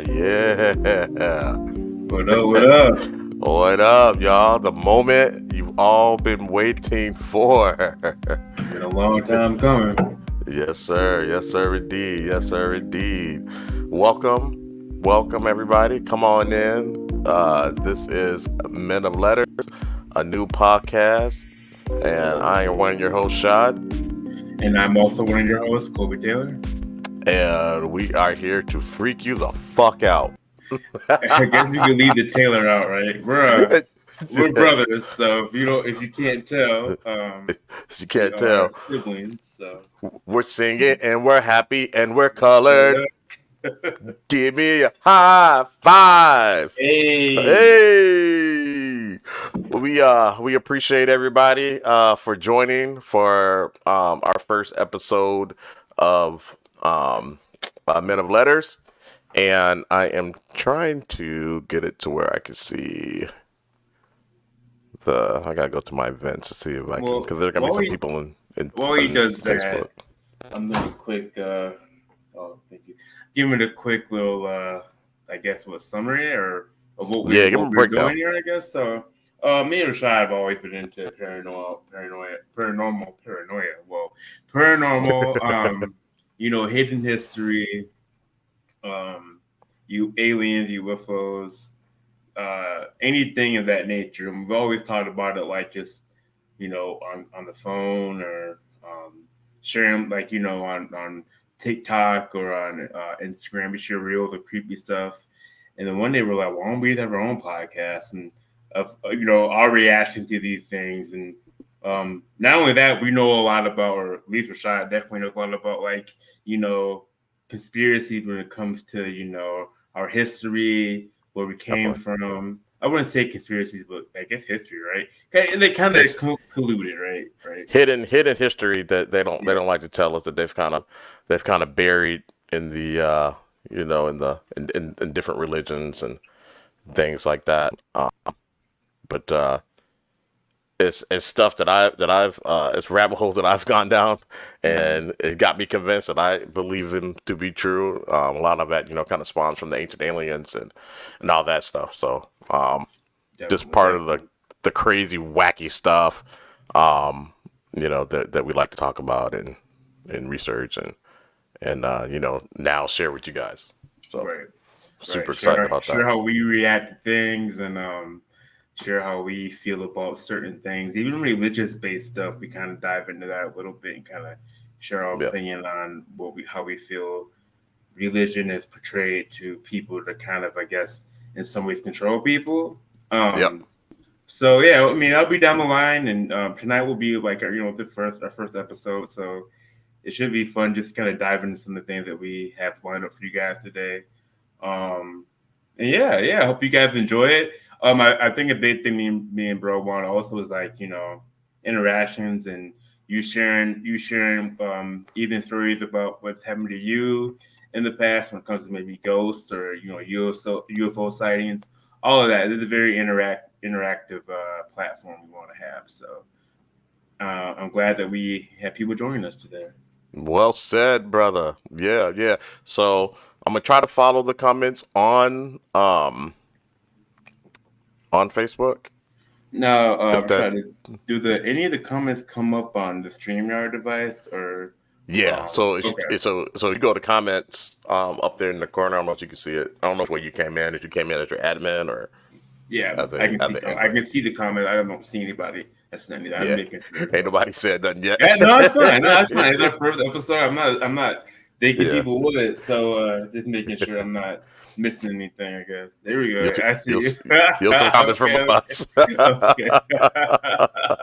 Yeah. What up? What up? What up, y'all? The moment you've all been waiting for. Been a long time coming. Yes, sir. Yes, sir, indeed. Yes, sir, indeed. Welcome. Welcome, everybody. Come on in. This is Men of Letters, a new podcast. And I am one of your hosts, Shad. And I'm also one of your hosts, Kobe Taylor. And we are here to freak you the fuck out. I guess you can leave the Taylor out, right? We're brothers, so if you can't tell, You can't we are tell. siblings. So We're singing and we're happy and we're colored. Give me a high five. Hey, Hey. We appreciate everybody for joining for our first episode of Men of Letters. And I am trying to get it to where I can see I gotta go to my events to see if I can, because there's gonna be some people in while he does Facebook. that, I'm gonna quick. Thank you. Give me the quick little, I guess, what summary or of what give me a we're breakdown. doing here. I guess so. Me and Rashad have always been into paranormal. Well, paranormal. Hidden history. You aliens, UFOs, anything of that nature. And we've always talked about it like just, on the phone or sharing like, on TikTok or on Instagram, we share reels of creepy stuff. And then one day we're like, why don't we have our own podcast and of our reaction to these things. And not only that, we know a lot about, or at least Rashad definitely knows a lot about like, conspiracies when it comes to, our history, where we came from. I wouldn't say conspiracies, but I guess history, right? And they kind of colluded, right? Right. Hidden history that they don't like to tell us, that they've kind of buried in the in different religions and things like that. But it's stuff that I've it's rabbit holes that I've gone down, and it got me convinced that I believe them to be true. A lot of that kind of spawns from the ancient aliens and all that stuff. So just part of the crazy wacky stuff that we like to talk about and research and now share with you guys. So super excited about that. Share how we react to things and share how we feel about certain things, even religious based stuff. We kind of dive into that a little bit and kind of share our opinion on how we feel religion is portrayed to people to kind of, I guess, in some ways control people. So yeah, I mean, I'll be down the line, and tonight will be like our first episode. So it should be fun, just kind of dive into some of the things that we have lined up for you guys today. And I hope you guys enjoy it. I think a big thing me and bro want also is like interactions and you sharing even stories about what's happened to you in the past when it comes to maybe ghosts or UFO sightings. All of that. This is a very interactive platform we want to have. So I'm glad that we have people joining us today. Well said, brother. Yeah. So I'm gonna try to follow the comments on Facebook. Now, try to do any of the comments come up on the StreamYard device or? Yeah, so you go to comments up there in the corner. I don't know if you can see it. I don't know where you came in. If you came in as your admin or I can see the comment. I don't see anybody that's sending that. I'm making sure. Ain't nobody said nothing yet. Yeah, no, it's fine. No, it's fine. It's our first episode. I'm not thinking people with it. So just making sure I'm not missing anything, I guess. There we go. I see you. You'll see comments from us. Okay. All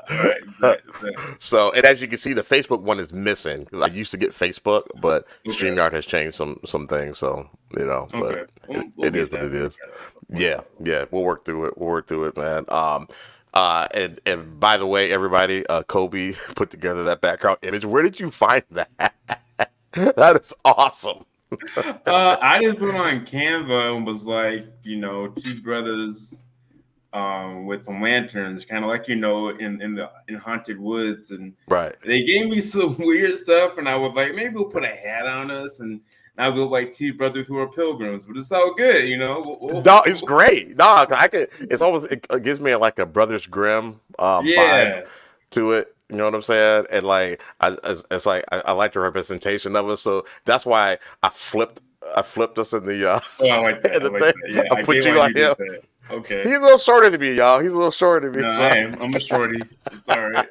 right. Exactly. So, and as you can see, the Facebook one is missing. I used to get Facebook, but StreamYard has changed some things. So, but it is what it is. Yeah. We'll work through it. Man. And by the way, everybody, Kobe put together that background image. Where did you find that? That is awesome. I just put it on Canva and was like, two brothers with some lanterns, kind of like in haunted woods, and right. They gave me some weird stuff, and I was like, maybe we'll put a hat on us, and Now we look like two brothers who are pilgrims, but it's all good, you know. No, it's great. No, I can. It's almost it gives me like a Brothers Grimm vibe Yeah. to it. You know what I'm saying? And like, it's like I like the representation of it. So that's why I flipped us in the Oh, I like that. in I the like thing. that. Yeah, I I put get you why on you did him. that. Okay. He's a little shorter than me, y'all. He's a little shorter than me. No, So I am. I'm a shorty. It's all right.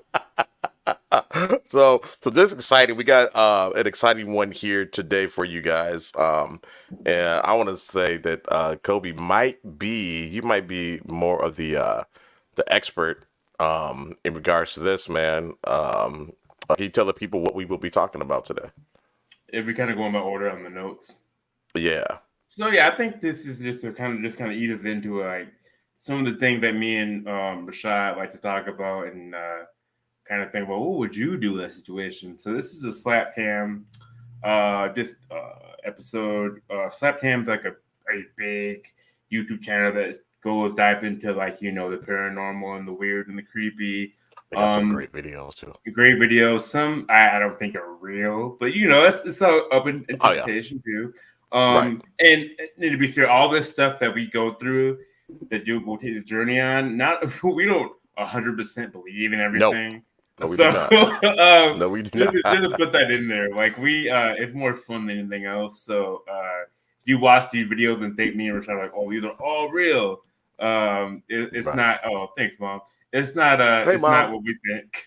so this is exciting. We got an exciting one here today for you guys. And I want to say that Kobe you might be more of the expert in regards to this, man. Can you tell the people what we will be talking about today? If we kind of going by order on the notes. Yeah. So yeah, I think this is just to kind of eat us into like some of the things that me and Rashad like to talk about and kind of think about what would you do in that situation. So this is a slap cam this episode. Slap cam's like a big YouTube channel that dives into like the paranormal and the weird and the creepy. They got some great videos too. Great videos. Some I don't think are real, but it's all up in interpretation too. Right. And to be fair, all this stuff that we go through, that you will take the journey on, not we don't 100% believe in everything. No, we So do not. No, we do just not. to put that in there, like it's more fun than anything else. So you watch these videos and think me and Rashad are like, oh, these are all real. It's Right. not. Oh, thanks, mom. It's not. Hey, It's Mom. not what we think.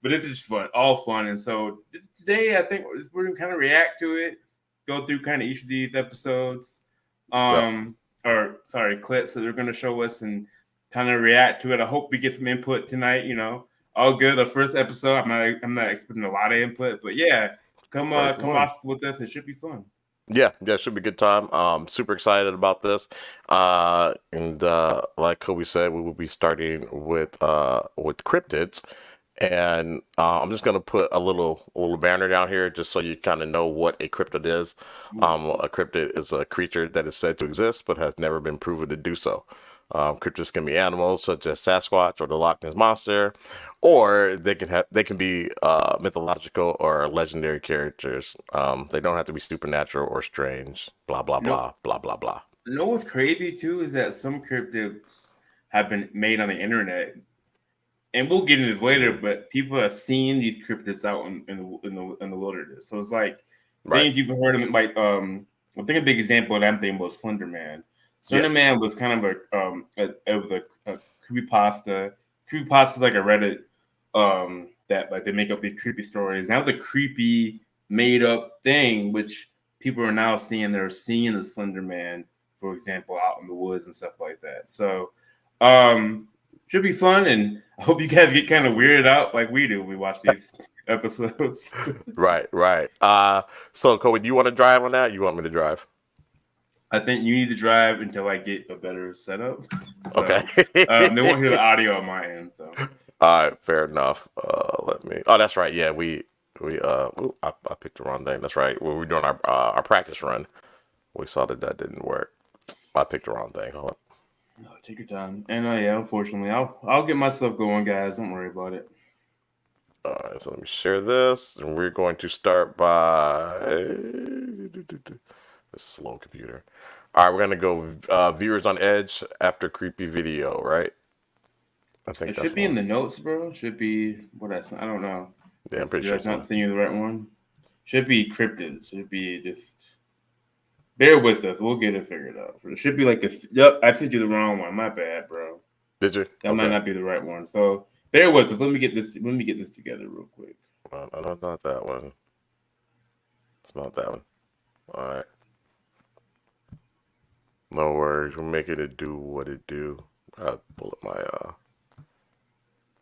But it's just fun, all fun. And so today, I think we're gonna kind of react to it, go through kind of each of these episodes, Yep. or sorry, clips that they're gonna show us and kind of react to it. I hope we get some input tonight. All good. The first episode, I'm not expecting a lot of input, but yeah, come watch with us. It should be fun. Yeah, it should be a good time. Super excited about this. And like Kobe said, we will be starting with cryptids. And I'm just gonna put a little banner down here just so you kind of know what a cryptid is. A cryptid is a creature that is said to exist but has never been proven to do so. Cryptids can be animals such as Sasquatch or the Loch Ness monster, or they can be mythological or legendary characters. They don't have to be supernatural or strange. Blah blah No, blah blah blah blah. what's crazy too is that some cryptids have been made on the internet, and we'll get into this later. But people have seen these cryptids out in the wilderness. So it's like Right. things you've heard of, like I think a big example that I'm thinking was Slender Man. Yeah. Slender Man was kind of it was a creepypasta. Creepypasta is like a Reddit that like they make up these creepy stories. And that was a creepy made up thing, which people are now seeing. They're seeing the Slender Man, for example, out in the woods and stuff like that. So should be fun, and I hope you guys get kind of weirded out like we do when we watch these episodes. Right. So Kobe, do you want to drive on that? You want me to drive? I think you need to drive until I get a better setup. So, Okay. they won't hear the audio on my end. So, All right, fair enough. Let me. Oh, that's right. Yeah, I picked the wrong thing. That's right. When we were doing our practice run, we saw that didn't work. I picked the wrong thing. Hold on. no, take your time. And yeah, unfortunately, I'll get my stuff going, guys. Don't worry about it. All right, so let me share this, and we're going to start by this slow computer. All right, we're gonna go viewers on edge after creepy video, right? I think It that's should be in one. the notes, bro. It should be I don't know. Yeah, I'm pretty Did sure I not so. send you the right one? Should be cryptids. Should be just bear with us. We'll get it figured out. It should be like yep. I sent you the wrong one. My bad, bro. Did you? That might not be the right one. So bear with us. Let me get this together real quick. No, not that one. It's not that one. All right. No worries. We're making it do what it do. I'll pull up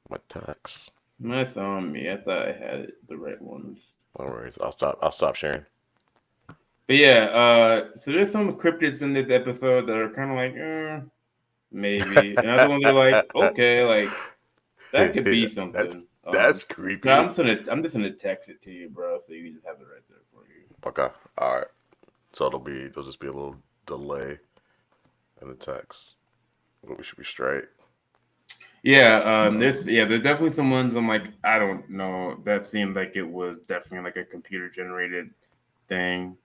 my text. That's on me. I thought I had it, the right ones. No worries. I'll stop sharing. But yeah, so there's some cryptids in this episode that are kind of like, maybe. And other ones are like, okay, like that could be something. That's creepy. I'm just gonna text it to you, bro, so you can just have it right there for you. Okay. All right. So there'll just be a little delay in the text, but we should be straight. Yeah, there's definitely some ones I'm like, I don't know. That seemed like it was definitely like a computer generated thing.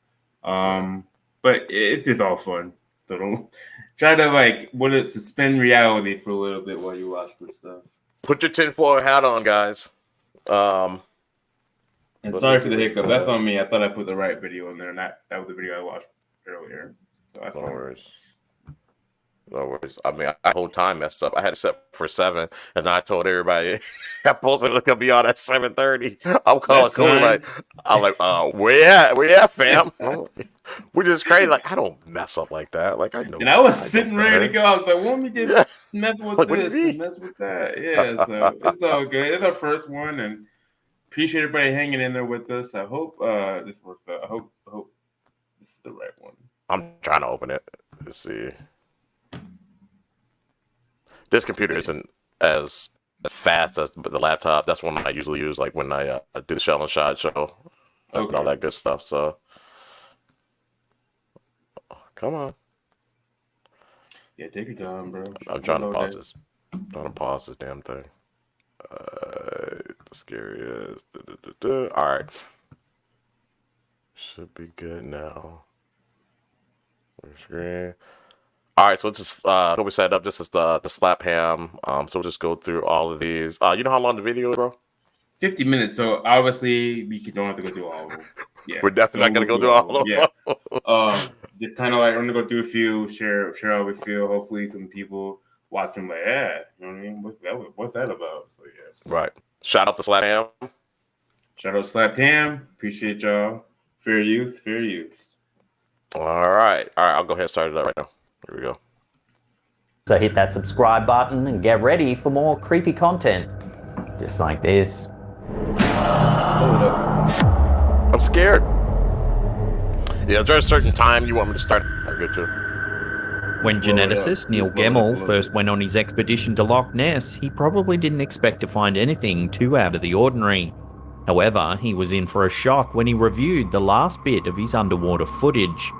But it's just all fun. So don't try to suspend reality for a little bit while you watch this stuff. Put your tinfoil hat on, guys. And sorry for the hiccup. That's on me. I thought I put the right video in there, and that was the video I watched earlier. So that's no worries. No worries. I mean, I whole time messed up. I had it set for 7, and I told everybody I posted it gonna be on at 7:30. I'm calling Cody where you at, fam? We're just crazy. Like, I don't mess up like that. Like, I know. And I was sitting ready to go. I was like, "Won't we just mess with this and mess with that?" Yeah. So it's all good. It's our first one, and appreciate everybody hanging in there with us. I hope this works out. I hope this is the right one. I'm trying to open it. Let's see. This computer isn't as fast as the laptop. That's one I usually use, like when I do the Shell and Shot show and all that good stuff. So, come on. Yeah, take your time, bro. I'm trying to pause this. I'm trying to pause this damn thing. Scary as. All right. Should be good now. Screen. All right, so it's just what we set up. This is the slap ham. So we'll just go through all of these. You know how long the video is, bro? 50 minutes. So obviously we don't have to go through all of them. Yeah, we're definitely not gonna go through all of them. Yeah. Just kind of like I'm gonna go through a few, share how we feel. Hopefully, some people watch them like, yeah, you know what I mean? What's that about? So yeah. Right. Shout out to Slap Ham. Shout out Slap Ham. Appreciate y'all. Fair youth. All right. I'll go ahead and start it up right now. Here we go. So hit that subscribe button and get ready for more creepy content, just like this. I'm scared. Yeah, is there a certain time you want me to start? I'm good too. When geneticist Neil Gemmell first went on his expedition to Loch Ness, he probably didn't expect to find anything too out of the ordinary. However, he was in for a shock when he reviewed the last bit of his underwater footage.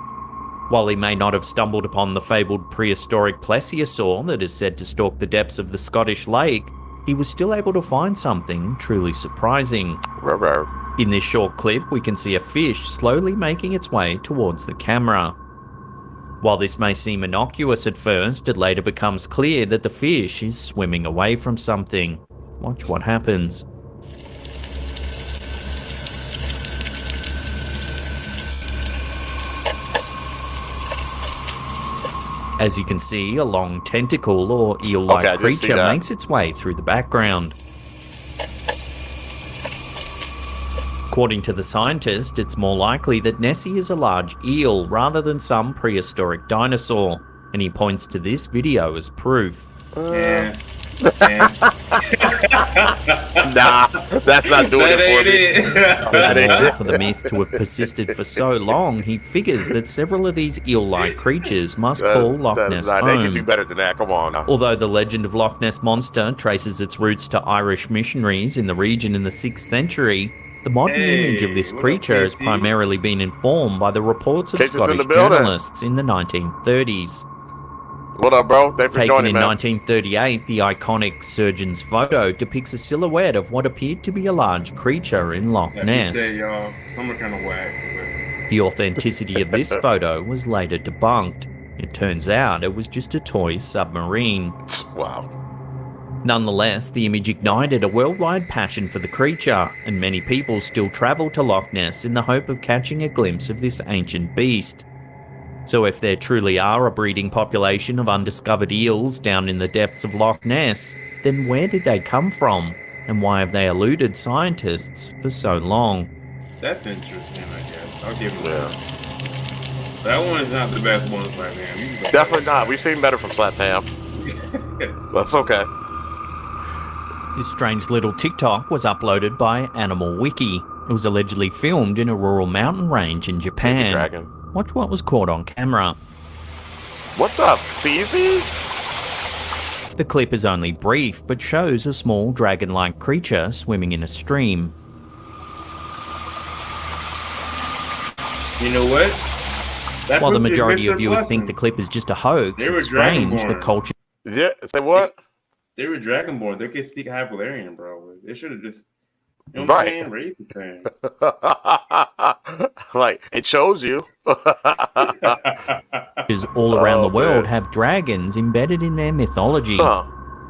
While he may not have stumbled upon the fabled prehistoric plesiosaur that is said to stalk the depths of the Scottish lake, he was still able to find something truly surprising. In this short clip, we can see a fish slowly making its way towards the camera. While this may seem innocuous at first, it later becomes clear that the fish is swimming away from something. Watch what happens. As you can see, a long tentacle or eel-like creature makes its way through the background. According to the scientist, it's more likely that Nessie is a large eel rather than some prehistoric dinosaur, and he points to this video as proof. Yeah. Nah, that's not doing it for me. Furthermore, for the myth to have persisted for so long, he figures that several of these eel-like creatures must call Loch Ness home. They can do better than that, come on now. Although the legend of Loch Ness Monster traces its roots to Irish missionaries in the region in the 6th century, the modern image of this creature has primarily been informed by the reports of Scottish journalists in the 1930s. What up, bro? Thanks for joining, man. Taken in 1938, the iconic surgeon's photo depicts a silhouette of what appeared to be a large creature in Loch Ness. The authenticity of this photo was later debunked. It turns out it was just a toy submarine. Wow. Nonetheless, the image ignited a worldwide passion for the creature, and many people still travel to Loch Ness in the hope of catching a glimpse of this ancient beast. So if there truly are a breeding population of undiscovered eels down in the depths of Loch Ness, then where did they come from? And why have they eluded scientists for so long? That's interesting, I guess. I'll give it that. That one is not the best one, Slap Ham. Definitely not. We've seen better from Slap Ham. That's okay. This strange little TikTok was uploaded by Animal Wiki. It was allegedly filmed in a rural mountain range in Japan. Dragon. Watch what was caught on camera. What the feezy? The clip is only brief, but shows a small dragon-like creature swimming in a stream. You know what? While the majority of viewers think the clip is just a hoax, it's strange that culture... Yeah, say what? They were Dragonborn. They could speak High Valerian, bro. They should have just You know what I'm Right. saying? Raise the thing. Like, it shows you. All around the Oh, world man. have dragons embedded in their mythology. Huh.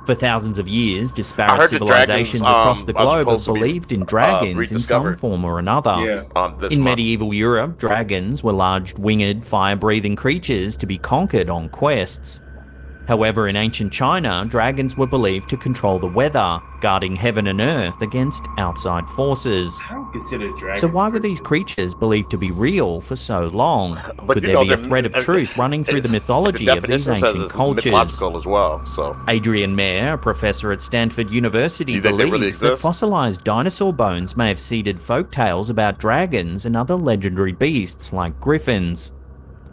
For thousands of years, I disparate heard that civilizations dragons, across the are globe have supposed to be, believed in dragons in some rediscovered. form or another. Yeah. This In month. medieval Europe, dragons were large, winged, fire-breathing creatures to be conquered on quests. However, in ancient China, dragons were believed to control the weather, guarding heaven and earth against outside forces. I don't consider dragons. So why were these creatures. creatures believed to be real for so long? But Could you there know, be a they're- thread of truth running through the it's- mythology of these definition says ancient it's cultures? mythological as well. So Adrian Mayer, a professor at Stanford University, You think they really believes that exist? fossilized dinosaur bones may have seeded folk tales about dragons and other legendary beasts like griffins.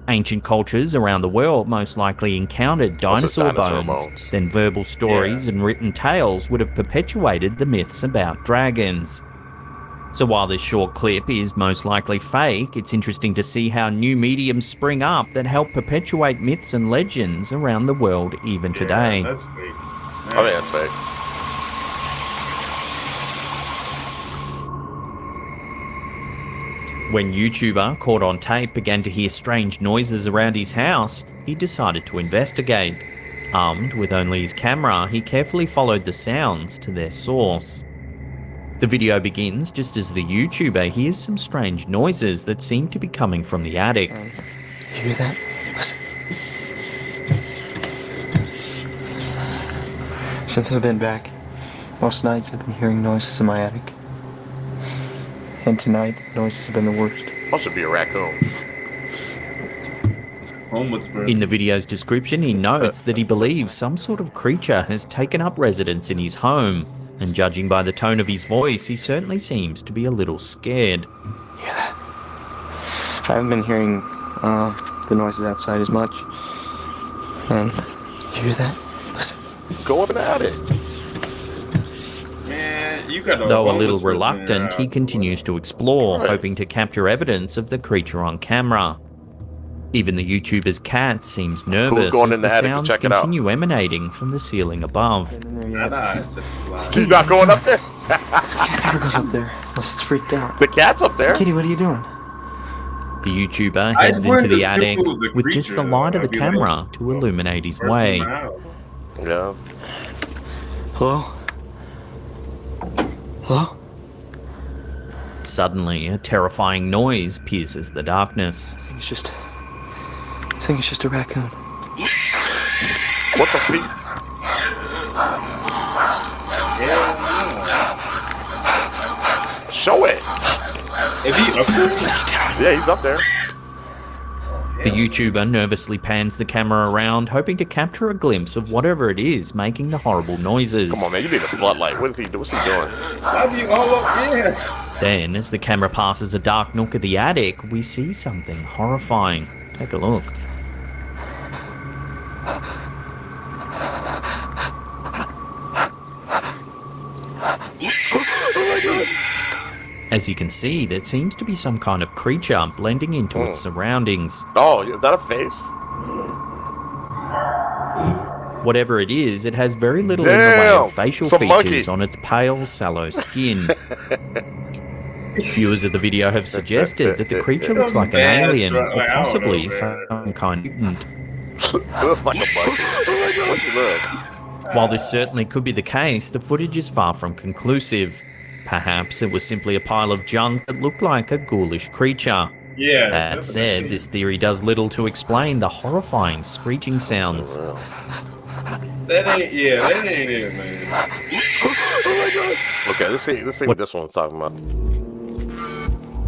Ancient cultures around the world most likely encountered dinosaur bones. Then verbal stories and written tales would have perpetuated the myths about dragons. So while this short clip is most likely fake, it's interesting to see how new mediums spring up that help perpetuate myths and legends around the world even today. Yeah, that's fake. I think that's fake. When YouTuber caught on tape began to hear strange noises around his house, he decided to investigate. Armed with only his camera, he carefully followed the sounds to their source. The video begins just as the YouTuber hears some strange noises that seem to be coming from the attic. You hear that? Listen. Since I've been back, most nights I've been hearing noises in my attic. And tonight, the noises have been the worst. Must be a raccoon. Homeless person. In the video's description, he notes that he believes some sort of creature has taken up residence in his home, and judging by the tone of his voice, he certainly seems to be a little scared. You hear that? I haven't been hearing the noises outside as much. And you hear that? Listen. Go up and at it. Man, you got Though a homeless little person in your reluctant, he house. continues to explore, Right. hoping to capture evidence of the creature on camera. Even the YouTuber's cat seems nervous going as in the the attic to sounds check it out? continue emanating from the ceiling above. Been in there Nah, yet? nah, it's just a lie. You not going up there? Never goes up there. It's freaked out. The cat's up there. Kitty, what are you doing? The YouTuber I'd heads want into the the attic simple as a with just the creature, light of though. the I'd be like, camera to illuminate his Person way. in my house. Yeah. Hello? Hello? Suddenly, a terrifying noise pierces the darkness. I think it's just a raccoon. What's a thief? Yeah, Show it. yeah. If he up there, Yeah, he's up there. The YouTuber nervously pans the camera around, hoping to capture a glimpse of whatever it is making the horrible noises. Come on, man. You need a floodlight. What is he? What's he doing? I'd be all up, yeah. Then, as the camera passes a dark nook of the attic, we see something horrifying. Take a look. As you can see, there seems to be some kind of creature blending into its surroundings. Oh, is that a face? Whatever it is, it has very little in the way Damn, of facial some features monkey. on its pale, sallow skin. Viewers of the video have suggested that the creature looks like an Man, alien, right, or like, I don't possibly know, man. some kind of mutant. It looks like a monkey. What's he look? While this certainly could be the case, the footage is far from conclusive. Perhaps it was simply a pile of junk that looked like a ghoulish creature. Yeah. That said, this theory does little to explain the horrifying screeching sounds. That ain't it, man. Okay, let's see what this one's talking about.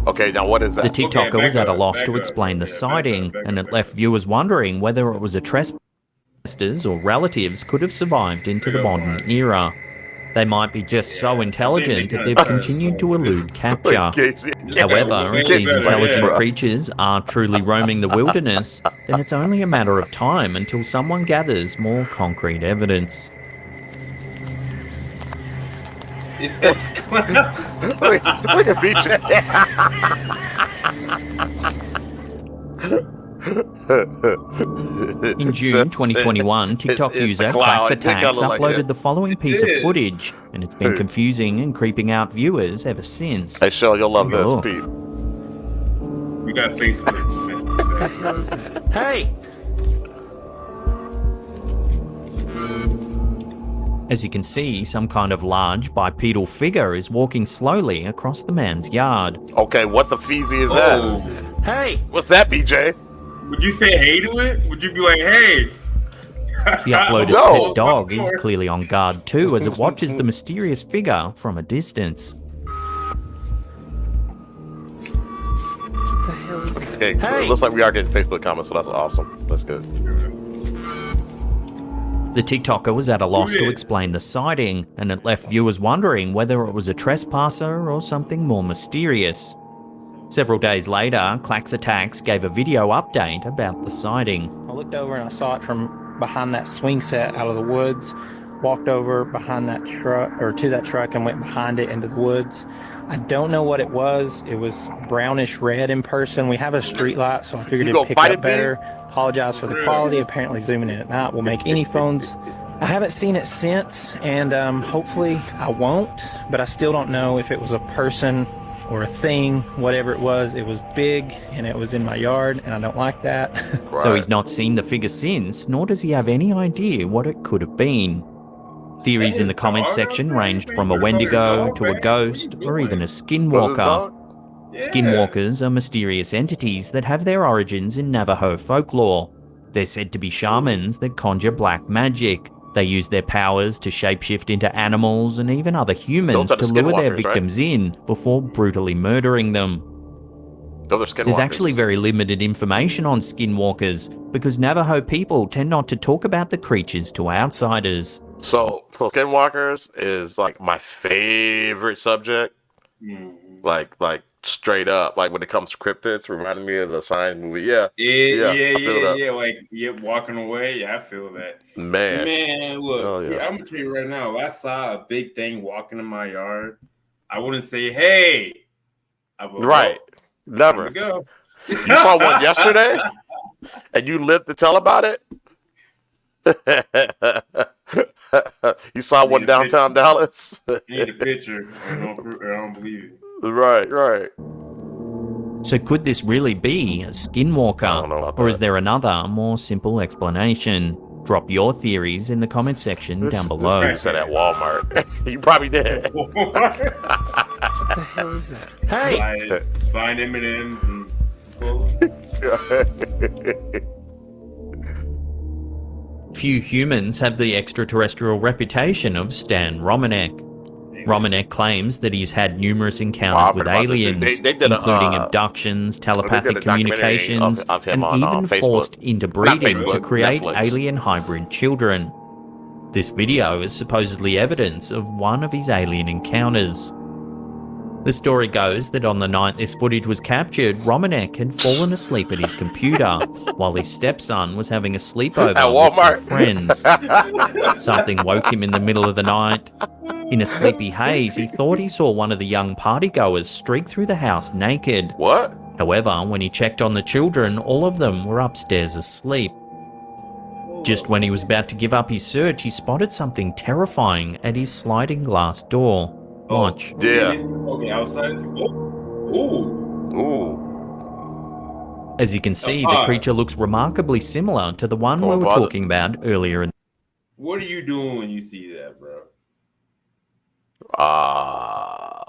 Okay, now what is that? The TikToker back was at a up, loss back to up. explain the Yeah, back up, sighting, back and up, it back left viewers wondering whether it was a trespassers or relatives could have survived into the modern era. They might be just so intelligent that they've continued to elude capture. Casey, However, if these intelligent creatures are truly roaming the wilderness, then it's only a matter of time until someone gathers more concrete evidence. look at BJ. In June 2021, TikTok user Clax Attacks uploaded the following piece of footage, and it's been confusing and creeping out viewers ever since. Hey, Shell, you'll love Take a this, look. Pete. We got Facebook. Hey! As you can see, some kind of large bipedal figure is walking slowly across the man's yard. Okay, what the feezy is that? Oh, Hey! What's that, BJ? would you say hey to it? Would you be like, hey? The uploader's No. pet dog is clearly on guard too as it watches the mysterious figure from a distance. What the hell is that? Okay, it looks like we are getting Facebook comments, so that's awesome. That's good. The TikToker was at a loss to Weird. explain the sighting, and it left viewers wondering whether it was a trespasser or something more mysterious. Several days later, Clax Attacks gave a video update about the sighting. I looked over and I saw it from behind that swing set out of the woods, walked over behind that truck or to that truck and went behind it into the woods. I don't know what it was. It was brownish red in person. We have a street light, so I figured You it'd gonna pick fight up it, better. Apologize for the quality. Apparently zooming in at night will make any phones. I haven't seen it since, and hopefully I won't, but I still don't know if it was a person or a thing, whatever it was big and it was in my yard, and I don't like that. Right. So he's not seen the figure since, nor does he have any idea what it could have been. Theories in the comment section ranged from a Wendigo to a ghost or even a Was his skinwalker. dog? Skinwalkers are mysterious entities that have their origins in Navajo folklore. They're said to be shamans that conjure black magic. They use their powers to shapeshift into animals and even other humans Those are to the lure their skinwalkers, right? victims in before brutally murdering them. Those are skinwalkers. There's actually very limited information on skinwalkers because Navajo people tend not to talk about the creatures to outsiders. So skinwalkers is like my favorite subject. Like straight up. Like when it comes to cryptids, reminded me of the Science movie. Yeah, I feel that. Like walking away. Yeah, I feel that. man. Man, look, Oh, yeah. I'm gonna tell you right now. If I saw a big thing walking in my yard, I wouldn't say, "Hey," I would Right. There we Never. go. You saw one yesterday, and you lived to tell about it. You saw one Need a picture. downtown Dallas. I need a picture. I don't believe it. Right. So could this really be a I don't know skinwalker? about Or is that. there another, more simple explanation? Drop your theories in the comment section down below. This dude said at Walmart. You probably did. What the hell is that? Hey! Find M&Ms and cola. Few humans have the extraterrestrial reputation of Stan Romanek. Romanek claims that he's had numerous encounters I've with heard about this dude. aliens, They did a, including abductions, telepathic a documentary communications, of him and on, even Facebook. forced interbreeding Facebook, to create Netflix. alien hybrid children. This video is supposedly evidence of one of his alien encounters. The story goes that on the night this footage was captured, Romanek had fallen asleep at his computer while his stepson was having a sleepover At with some Walmart. friends. Something woke him in the middle of the night. In a sleepy haze, he thought he saw one of the young partygoers streak through the house naked. What? However, when he checked on the children, all of them were upstairs asleep. Just when he was about to give up his search, he spotted something terrifying at his sliding glass door. Watch. Yeah. Okay, outside. Ooh. Ooh. As you can see, the creature looks remarkably similar to the one we were talking about earlier in What are you doing when you see that, bro?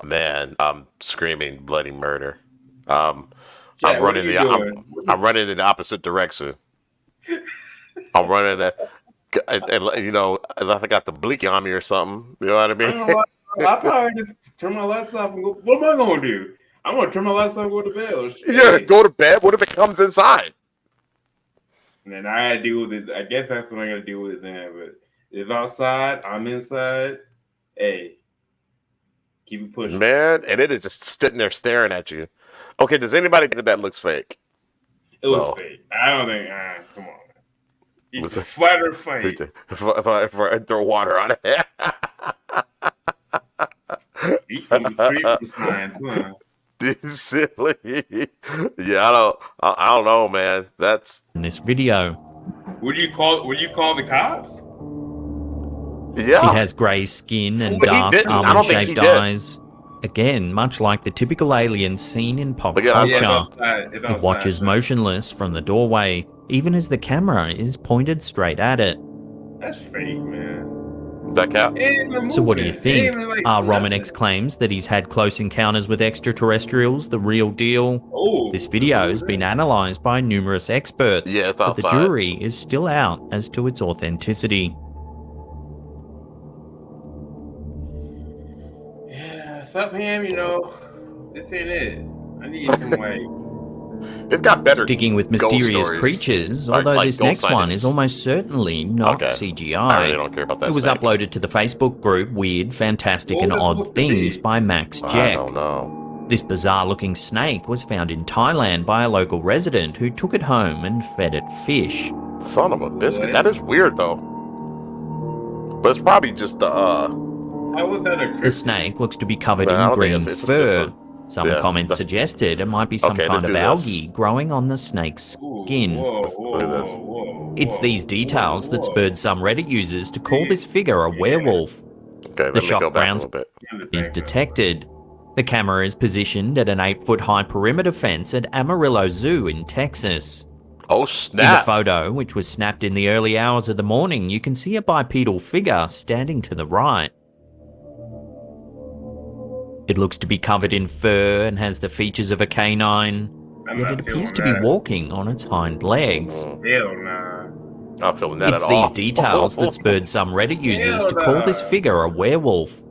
Man, I'm screaming bloody murder. I'm Jack, what running are you doing? I'm running in the opposite direction. I'm running and you know, I got the blinky on me or something. You know what I mean? I probably just turn my lights off and go. What am I gonna do? I'm gonna turn my lights off and go to bed. Or shit. Yeah, go to bed. What if it comes inside? And then I had to deal with it. I guess that's what I gotta deal with then. But if outside, I'm inside. Hey, keep it pushing. Man, and it is just sitting there staring at you. Okay, does anybody think that looks fake? It was No. fake. I don't think. Come on. Was It's it- flat or fake. If I throw water on it. You come straight from science, huh? This silly. Yeah, I don't know, man. That's In this video, What do you call the cops? yeah. he has grey skin and But he dark didn't. I don't think he almond-shaped did. eyes. Again, much like the typical alien seen in pop Look at culture, outside. Yeah, it's outside. It's it outside. watches motionless from the doorway, even as the camera is pointed straight at it. That's fake, man. That cat. It ain't even So what do you moving. It think? ain't even, like, Are nothing. Romanex claims that he's had close encounters with extraterrestrials the real deal? Oh, This video has been analysed by numerous experts, Yeah, it's but the outside. jury is still out as to its authenticity. Yeah, stop him. This ain't it. I need some like. It's got better. Sticking with ghost mysterious stories. creatures, Like- although like this ghost next one sightings. is almost certainly not Okay. CGI. I really don't care about that. It was snake. uploaded to the Facebook group Weird, Fantastic, What and was it Odd supposed to be? Things by Max I Jack. don't know. This bizarre-looking snake was found in Thailand by a local resident who took it home and fed it fish. Son of a biscuit. What? That is weird though. But it's probably just the How was that a The Christmas? snake looks to be covered No, I in don't think green it's just fur. different. Some Yeah, comments that's- suggested it might be some Okay, kind let's of do this. algae growing on the snake's Ooh, skin. Whoa, whoa, Look at whoa, this. whoa, It's whoa, these details that whoa. spurred some Reddit users to call this figure a werewolf. Okay, let The me shock go back a grounds little bit. is detected. The camera is positioned at an 8-foot high perimeter fence at Amarillo Zoo in Texas. Oh In the snap! photo, which was snapped in the early hours of the morning, you can see a bipedal figure standing to the right. It looks to be covered in fur and has the features of a canine, I'm yet not it appears feeling to be that. walking on its hind legs. Hell nah. Not feeling that It's at these all. details that spurred some Reddit users to call this figure a werewolf.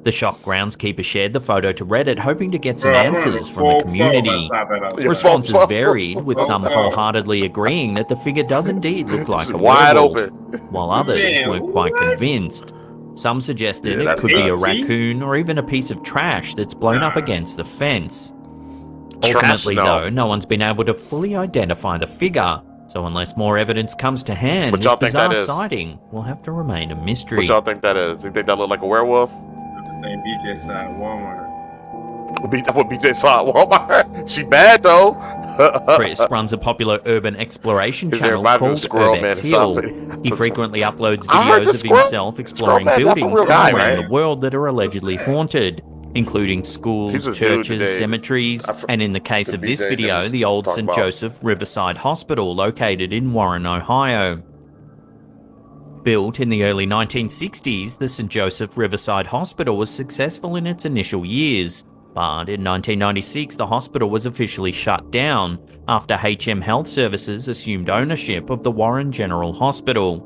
The shock groundskeeper shared the photo to Reddit, hoping to get some Bro, I'm gonna answers from full the community. flow if I saw that outside. Responses Full- varied, with some full- wholeheartedly agreeing that the figure does indeed look like a Wide werewolf, open. while others Man, weren't quite what? convinced. Some suggested Yeah, it that's could be a nuts. raccoon or even a piece of trash that's blown up Nah. against the fence. Trash, Ultimately, no. though, no one's been able to fully identify the figure, so unless more evidence comes to hand, What this y'all think that bizarre is? sighting will have to remain a mystery. What y'all think that is? You think that look like a werewolf? Thing BJ side Walmart. That's what BJ saw at Walmart. She bad though. Chris runs a popular urban exploration Is there channel a vibe of called Squirrel Man Urbex Hill. inside? He frequently uploads I heard videos the of Squirrel- himself exploring Squirrel Man, that's a buildings real from guy, around right? the world that are allegedly haunted, including schools, He's a dude churches, today. cemeteries, and in the case the of this BJ video, was the old talking St. about. Joseph Riverside Hospital located in Warren, Ohio. Built in the early 1960s, the St. Joseph Riverside Hospital was successful in its initial years, but in 1996 the hospital was officially shut down after HM Health Services assumed ownership of the Warren General Hospital.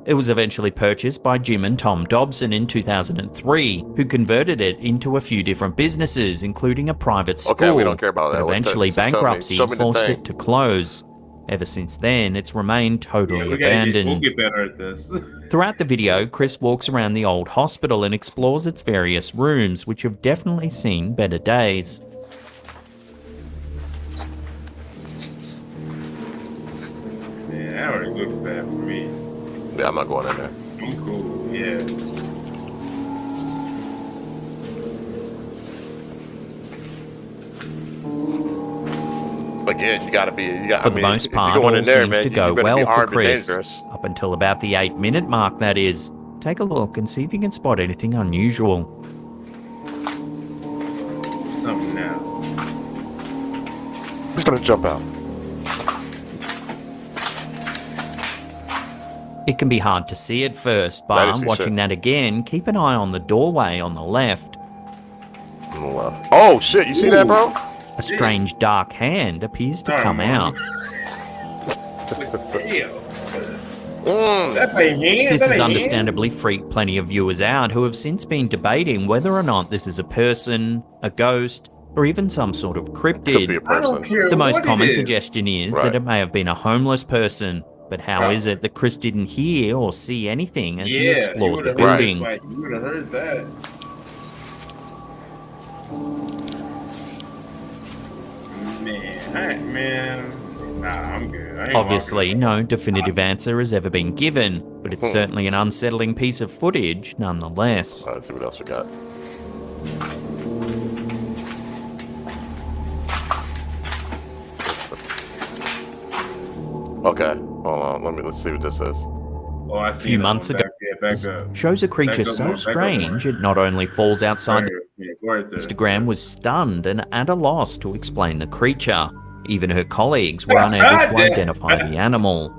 It was eventually purchased by Jim and Tom Dobson in 2003, who converted it into a few different businesses, including a private school. Okay, we don't care about that. But What the- eventually just tell me- bankruptcy show me the forced thing. it to close. Ever since then, it's remained totally We'll abandoned. get better at this. Throughout the video, Chris walks around the old hospital and explores its various rooms, which have definitely seen better days. Man, that already looks bad for me. Yeah, I'm not going in there. I'm cool. Yeah. Again, you gotta be. You got. For the most part, all seems to go well for Chris. Dangerous. Up until about the 8-minute mark, that is. Take a look and see if you can spot anything unusual. Something now. He's gonna jump out. It can be hard to see at first, That is but some watching shit. that again, keep an eye on the doorway on the left. On the left. Oh shit! You see that, bro? A strange dark hand appears to Sorry, come Mom. out. Damn. That's a hand. This That's a has hand? understandably freaked plenty of viewers out who have since been debating whether or not this is a person, a ghost, or even some sort of Could be a cryptid. I don't person. care The most what it common is. suggestion is Right. that it may have been a homeless person, but how Right. is it that Chris didn't hear or see anything as he Yeah, explored the you building? would have heard that. Man, nah, I'm good. I ain't Obviously, walking. no definitive answer has ever been given, but it's certainly an unsettling piece of footage nonetheless. Let's see what else we got. Okay, hold on. Let's see what this is. Oh, I A see few that months one. ago, Back up. shows a creature Back up so more, back up strange more. it not only falls outside Right, yeah, go right there. Instagram was stunned and at a loss to explain the creature. Even her colleagues were unable to Damn. identify the animal.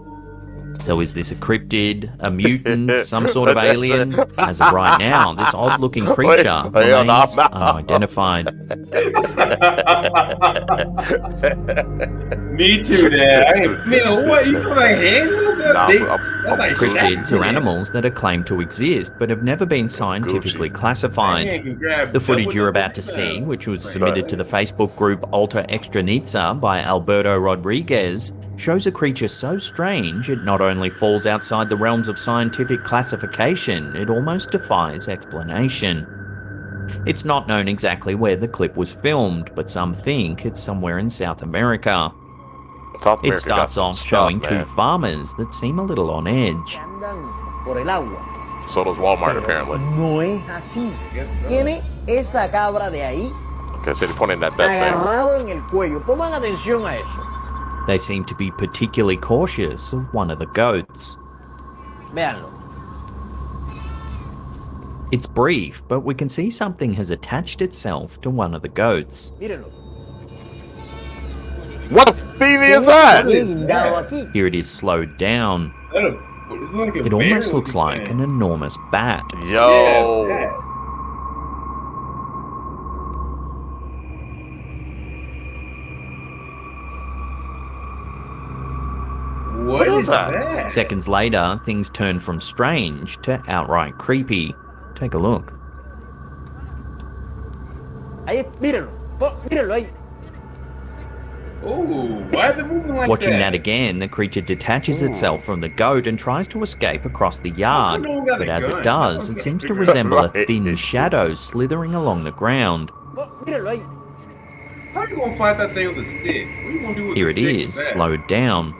So is this a cryptid, a mutant, some sort of That's alien? it. As of right now, this odd-looking Wait, creature hell, remains no. unidentified. Me too, Dad. Man, what? You put my hand on that? Nah, They- I'm- that's like Cryptids shit. are animals that are claimed to exist but have never been scientifically Gucci. My classified. hand can grab The footage double you're the about to see, which was Right. submitted to the Facebook group Alter Extranitza by Alberto Rodriguez, shows a creature so strange it not only falls outside the realms of scientific classification, it almost defies explanation. It's not known exactly where the clip was filmed, but some think it's somewhere in South America. South It America got starts some off stuff, showing two man. farmers that seem a little on edge. Andan por el agua. So does Walmart, apparently. No es así. Yes, sir. Tiene esa cabra de ahí Okay, so they're pointing at that thing. agarrado en el cuello. Pongan atención a eso. They seem to be particularly cautious of one of the goats. Véanlo. It's brief, but we can see something has attached itself to one of the goats. Mírenlo. What the feely is that? Guindado aquí. Here it is slowed down. It's like a It bear almost looks looking like thing. an enormous bat. Yo. Yeah, What is that? Seconds later, things turn from strange to outright creepy. Take a look. Ahí, mírenlo. Mírenlo ahí. Ooh, why is it moving like Watching that? that again, the creature detaches itself from the goat and tries to escape across the yard. no one got But a as gun? it does, How it is seems that to figure out? resemble a Right. thin shadow slithering along the ground. Mírenlo ahí. How you gonna fight that thing with a stick? What you gonna do with Here the it stick is, with that? slowed down.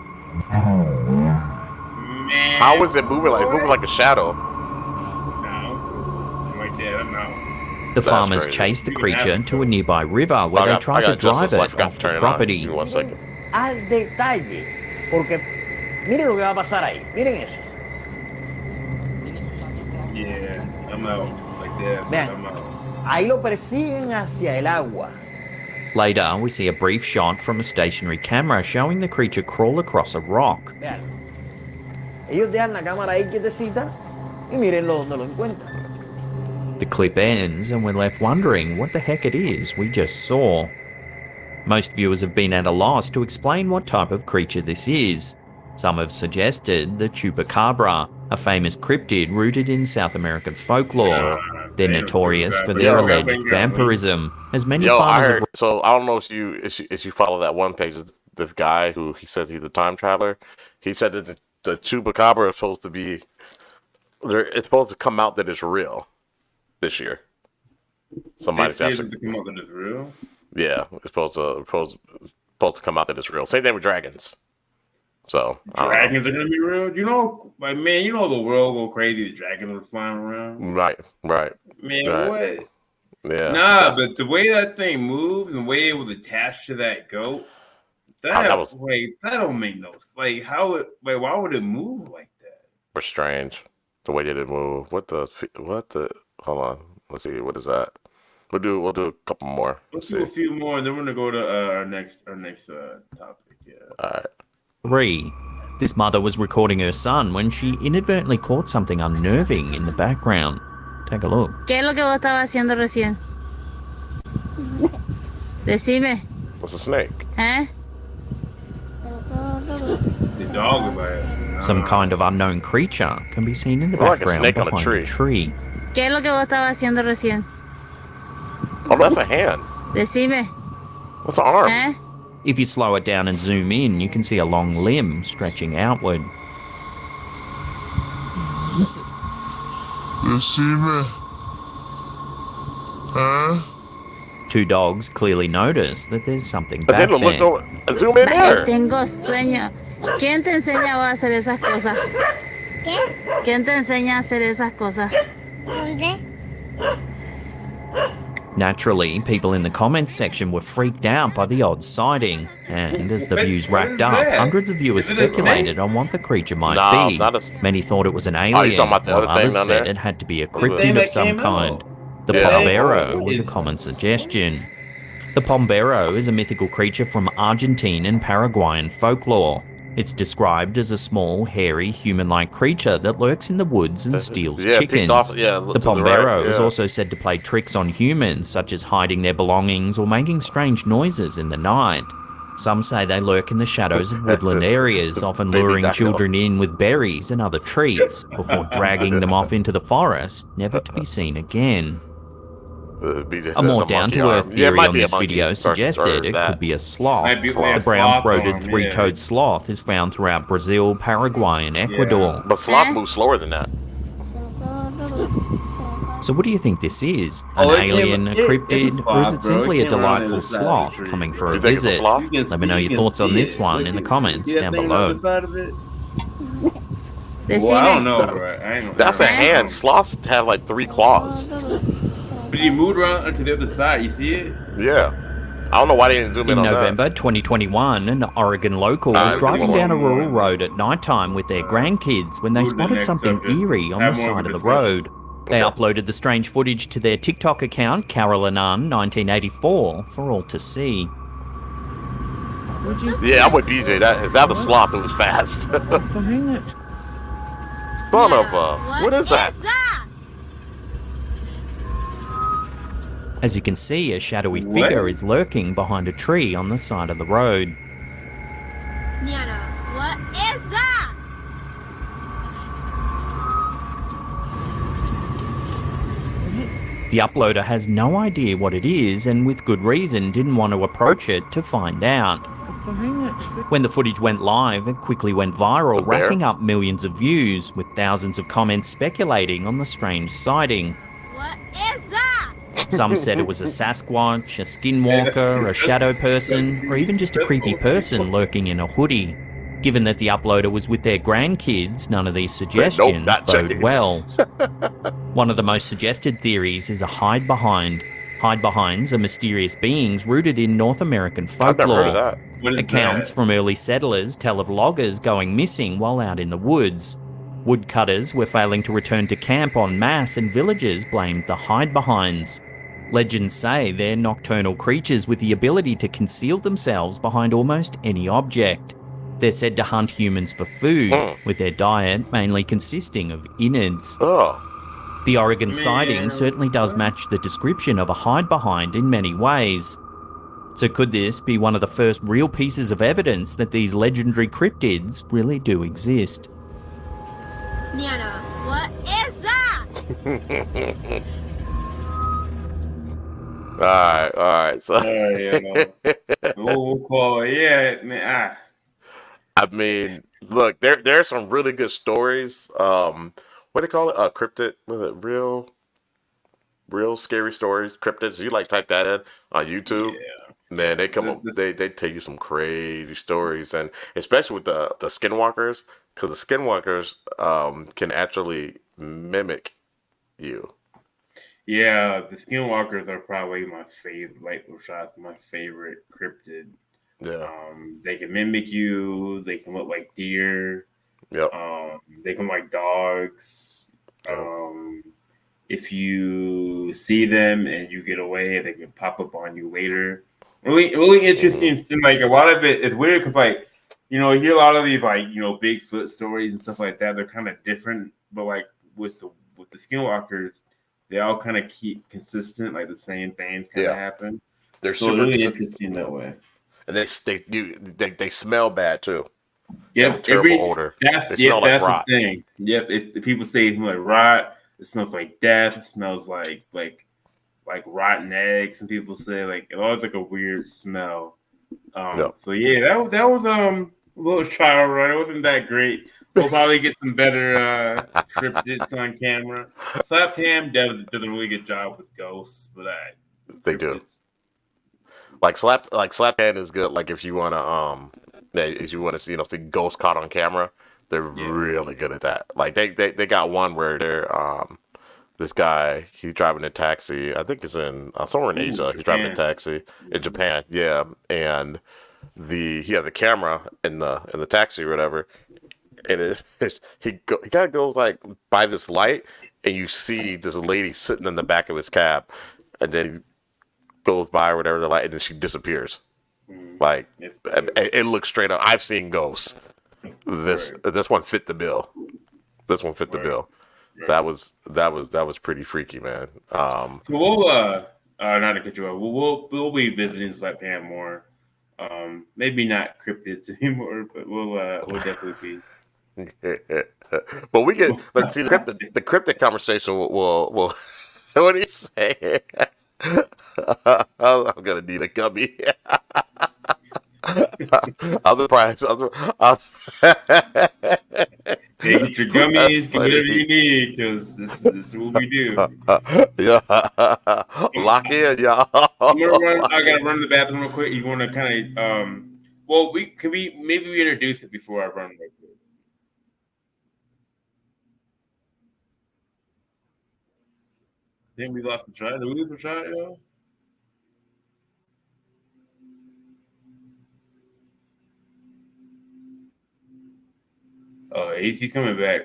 Man. How is it moving like a shadow? Nah, I'm cool. I'm like that. I'm out. The That's farmers crazy. chase the You can creature have it, to though. a nearby river where they try to just drive this life, it forgot off to the turn it on. property. Give me 1 second. Al detalle. Porque miren lo que va a pasar ahí. Miren eso. Yeah, I'm out. Like that. Vean. I'm out. Ahí lo persiguen hacia el agua. Later, we see a brief shot from a stationary camera showing the creature crawl across a rock. Vean. Ellos dejan la cámara ahí quietecita y mírenlo donde lo encuentran. The clip ends and we're left wondering what the heck it is we just saw. Most viewers have been at a loss to explain what type of creature this is. Some have suggested the chupacabra, a famous cryptid rooted in South American folklore. They're notorious for their alleged vampirism, as many Yo, I farmers have heard. So I don't know if you follow that one page. This guy who he says he's a time traveler. He said that the chupacabra is supposed to be. It's supposed to come out that it's real this year. Somebody This year actually, does it come out that it's real? yeah, it's supposed to come out that it's real. Same thing with dragons. So I don't know. Dragons are gonna be real? You know, like, man, you know the world go crazy. The dragons were flying around. Right. Man, Right. what? Yeah. Nah, That's- but the way that thing moves and the way it was attached to that goat, that was- that don't make no sense. Like, why would it move like that? were strange. The way that it moved. What the? Hold on. Let's see. What is that? We'll do a couple more. Let's Let's do a see. few more, and then we're gonna go to our next topic. Yeah. All right. 3. This mother was recording her son when she inadvertently caught something unnerving in the background. Take a look. ¿Qué es lo que vos estabas haciendo recién? Decime, What's a snake? ¿eh? The dog is like Some kind of unknown creature can be seen in the Like a background snake on a behind tree. a tree. ¿Qué es lo que vos estabas haciendo recién? Oh, that's a hand. Decime, That's an arm. ¿eh? If you slow it down and zoom in, you can see a long limb stretching outward. Two dogs clearly notice that there's something But back then look, there. over, zoom in there. Tengo sueño. ¿Quién te enseña a hacer esas cosas? ¿Quién te enseña a hacer esas cosas? ¿Dónde? Naturally, people in the comments section were freaked out by the odd sighting, and as the views What racked is up, that? hundreds of viewers Is it a speculated snake? on what the creature might No, be. not a. Many thought it was an Oh, you alien, talking about the while other thing others down said there? it had to be a Thing cryptid of that some came kind. out. The Yeah. Pombero was a Is- common suggestion. The Pombero is a mythical creature from Argentine and Paraguayan folklore. It's described as a small, hairy, human-like creature that lurks in the woods and steals Yeah, chickens. peeked off. Yeah, The to the Pombero right, is yeah. also said to play tricks on humans, such as hiding their belongings or making strange noises in the night. Some say they lurk in the shadows of woodland areas, often Baby luring dino. children in with berries and other treats, before dragging them off into the forest, never to be seen again. A more down-to-earth theory on this video suggested it could be a sloth. Might be The like a brown-throated sloth arm, three-toed sloth is found throughout Brazil, Paraguay, and Ecuador. But sloth moves slower than that. So what do you think this is? An Oh, it came- alien, a it's a cryptid, or is sloth, it bro. simply It a came around delightful the side of the sloth tree, coming bro. for a You think it's a visit? sloth? Let me know your thoughts on this one in the comments down below. Well, I don't know, bro. I ain't That's a hand. Sloths have like 3 claws. But you moved around to the other side. You see it? Yeah. I don't know why they didn't zoom in In on November 2021, an Oregon local was Nah, driving down a rural 21. road at nighttime with their grandkids when they Move to the spotted next something subject. eerie on the Have more side of of a the road. discussion. They uploaded the strange footage to their TikTok account, Carolanan 1984, for all to see. that. Yeah, I'm with BJ. That is that the sloth that was fast. Son of a. What is that? As you can see, a shadowy What? figure is lurking behind a tree on the side of the road. Niana, what is that? The uploader has no idea what it is and with good reason didn't want to approach it to find out. When the footage went live, it quickly went viral, A bear? racking up millions of views, with thousands of comments speculating on the strange sighting. What is that? Some said it was a Sasquatch, a skinwalker, a shadow person, or even just a creepy person lurking in a hoodie. Given that the uploader was with their grandkids, none of these suggestions not bode checking. well. One of the most suggested theories is a hide behind. Hide behinds are mysterious beings rooted in North American I've never heard of folklore. that. What is Accounts that? from early settlers tell of loggers going missing while out in the woods. Woodcutters were failing to return to camp en masse, and villagers blamed the hide-behinds. Legends say they're nocturnal creatures with the ability to conceal themselves behind almost any object. They're said to hunt humans for food, with their diet mainly consisting of innards. Oh. The Oregon sighting certainly does match the description of a hide-behind in many ways. So could this be one of the first real pieces of evidence that these legendary cryptids really do exist? Niana, what is that? Alright. So We'll call it. Yeah, man. I mean, look, there are some really good stories. What do they call it? Cryptid. Was it real scary stories? Cryptids. You like type that in on YouTube. Yeah. Man, they come up. This- They tell you some crazy stories, and especially with the skinwalkers, because the skinwalkers can actually mimic you. Yeah, the skinwalkers are probably my favorite. Like Rashad's my favorite cryptid. Yeah. They can mimic you. They can look like deer. Yep. They can look like dogs. If you see them and you get away, they can pop up on you later. Really interesting. Like a lot of it is weird because, like, you hear a lot of these like Bigfoot stories and stuff like that. They're kind of different, but like with the skinwalkers, they all kind of keep consistent. Like the same things kind of happen. They're So super really interesting that way. and they smell bad too. Yep, Terrible odor. That's They smell like that's rot. the thing. Yep, it's the people say it smells like rot. It smells like death. It smells like rotten eggs. Some people say like it always like a weird smell. So yeah, that was a little trial run. It wasn't that great. We'll probably get some better cryptids on camera. Slap Cam does a really good job with ghosts, but They do. Like slap hand is good. Like if you wanna see see ghosts caught on camera, they're really good at that. Like they got one where this guy, he's driving a taxi. I think it's in somewhere in Asia. He's driving a taxi in Japan. Yeah, and he had the camera in the taxi or whatever, and he kind of goes like by this light, and you see this lady sitting in the back of his cab, and then he goes by or whatever the light, and then she disappears. Like it looks straight up. I've seen ghosts. This one fit the bill. This one fit the bill. That was pretty freaky, man. So we'll not to cut you off. We'll be visiting Saipan more. Maybe not cryptids anymore, but we'll definitely be. But we get let's see the cryptid conversation will what do you say? I'm gonna need a gummy. I'm surprised. Hey, get your gummies, get whatever you need, because this is what we do. Yeah, lock in, y'all. I gotta run to the bathroom real quick. You want to kind of well, maybe we introduce it before I run real quick. Then we lost the shot. Did we lose the shot, y'all? Oh, AC's coming back.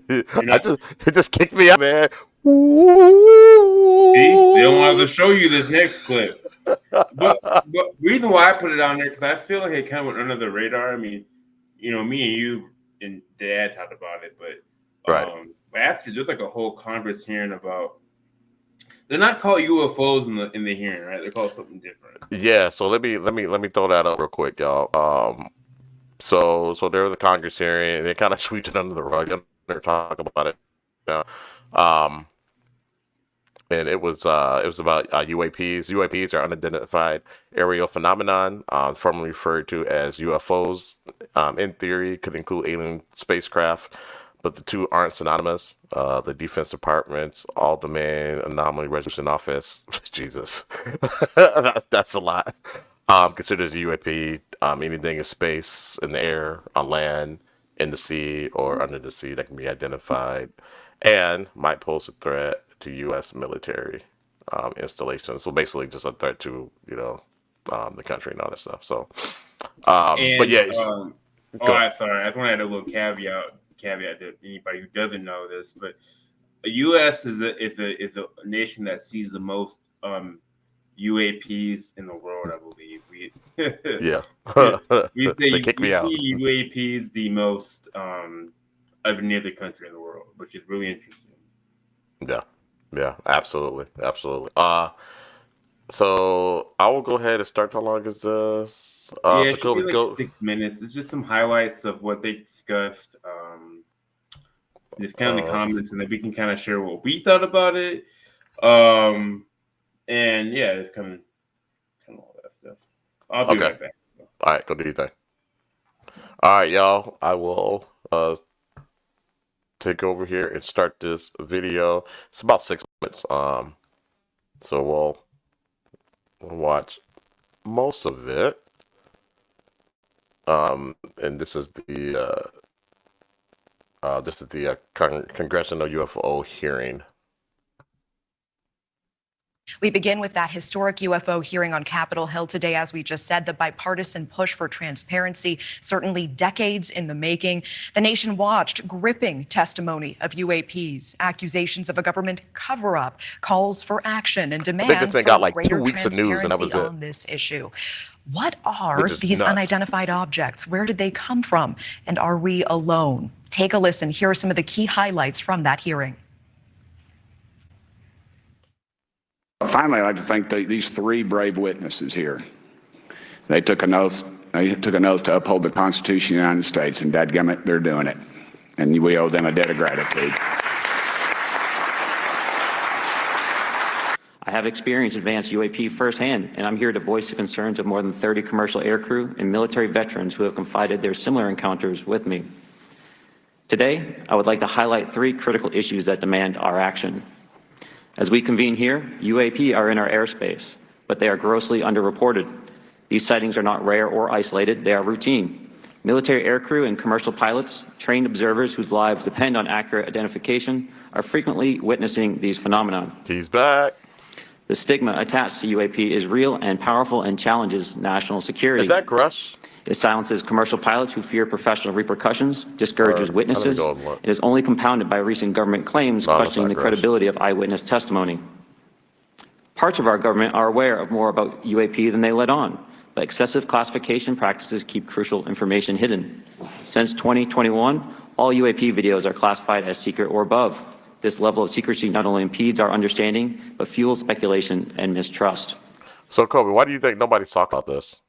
It just kicked me out, man. See, they don't want to show you this next clip. But the reason why I put it on there, because I feel like it kind of went under the radar. I mean, me and you and Dad talked about it, but but after there's like a whole conference hearing about. They're not called UFOs in the hearing, right? They're called something different. Yeah. So let me throw that up real quick, y'all. So there was a Congress hearing, and they kind of swept it under the rug. They're talking about it now. And it was about UAPs. UAPs are unidentified aerial phenomenon, formerly referred to as UFOs. In theory, could include alien spacecraft, but the two aren't synonymous. The Defense Department's All-Domain Anomaly Resolution Office, Jesus, that's a lot. Considers a UAP anything in space, in the air, on land, in the sea, or under the sea that can be identified, and might pose a threat to U.S. military installations. So basically, just a threat to the country and all that stuff. So, but yeah. Sorry, I just want to add a little caveat to anybody who doesn't know this, but the U.S. is a nation that sees the most UAPs in the world, I believe. We see UAPs the most of any other country in the world, which is really interesting. Yeah, absolutely. So I will go ahead and start. How long is this? It should be like 6 minutes. It's just some highlights of what they discussed. Just kind of the comments, and then we can kind of share what we thought about it. And yeah, it's kind of all that stuff. I'll be right back. All right, go do your thing. All right, y'all. I will take over here and start this video. It's about 6 minutes. So we'll watch most of it. And this is the Congressional UFO hearing. We begin with that historic UFO hearing on Capitol Hill today. As we just said, the bipartisan push for transparency, certainly decades in the making. The nation watched gripping testimony of UAPs, accusations of a government cover-up, calls for action, and demands for got like greater 2 weeks of news, and that was on it. This issue. What are these unidentified objects? Where did they come from? And are we alone? Take a listen. Here are some of the key highlights from that hearing. Finally, I'd like to thank these 3 brave witnesses here. They took an oath. They took an oath to uphold the Constitution of the United States, and dadgummit, they're doing it. And we owe them a debt of gratitude. I have experienced advanced UAP firsthand, and I'm here to voice the concerns of more than 30 commercial aircrew and military veterans who have confided their similar encounters with me. Today, I would like to highlight 3 critical issues that demand our action. As we convene here, UAP are in our airspace, but they are grossly underreported. These sightings are not rare or isolated, they are routine. Military aircrew and commercial pilots, trained observers whose lives depend on accurate identification, are frequently witnessing these phenomena. He's back. The stigma attached to UAP is real and powerful and challenges national security. Is that Grush? It silences commercial pilots who fear professional repercussions, discourages witnesses, and is only compounded by recent government claims questioning the credibility of eyewitness testimony. Parts of our government are aware of more about UAP than they let on, but excessive classification practices keep crucial information hidden. Since 2021, all UAP videos are classified as secret or above. This level of secrecy not only impedes our understanding, but fuels speculation and mistrust. So, Kobe, why do you think nobody's talking about this?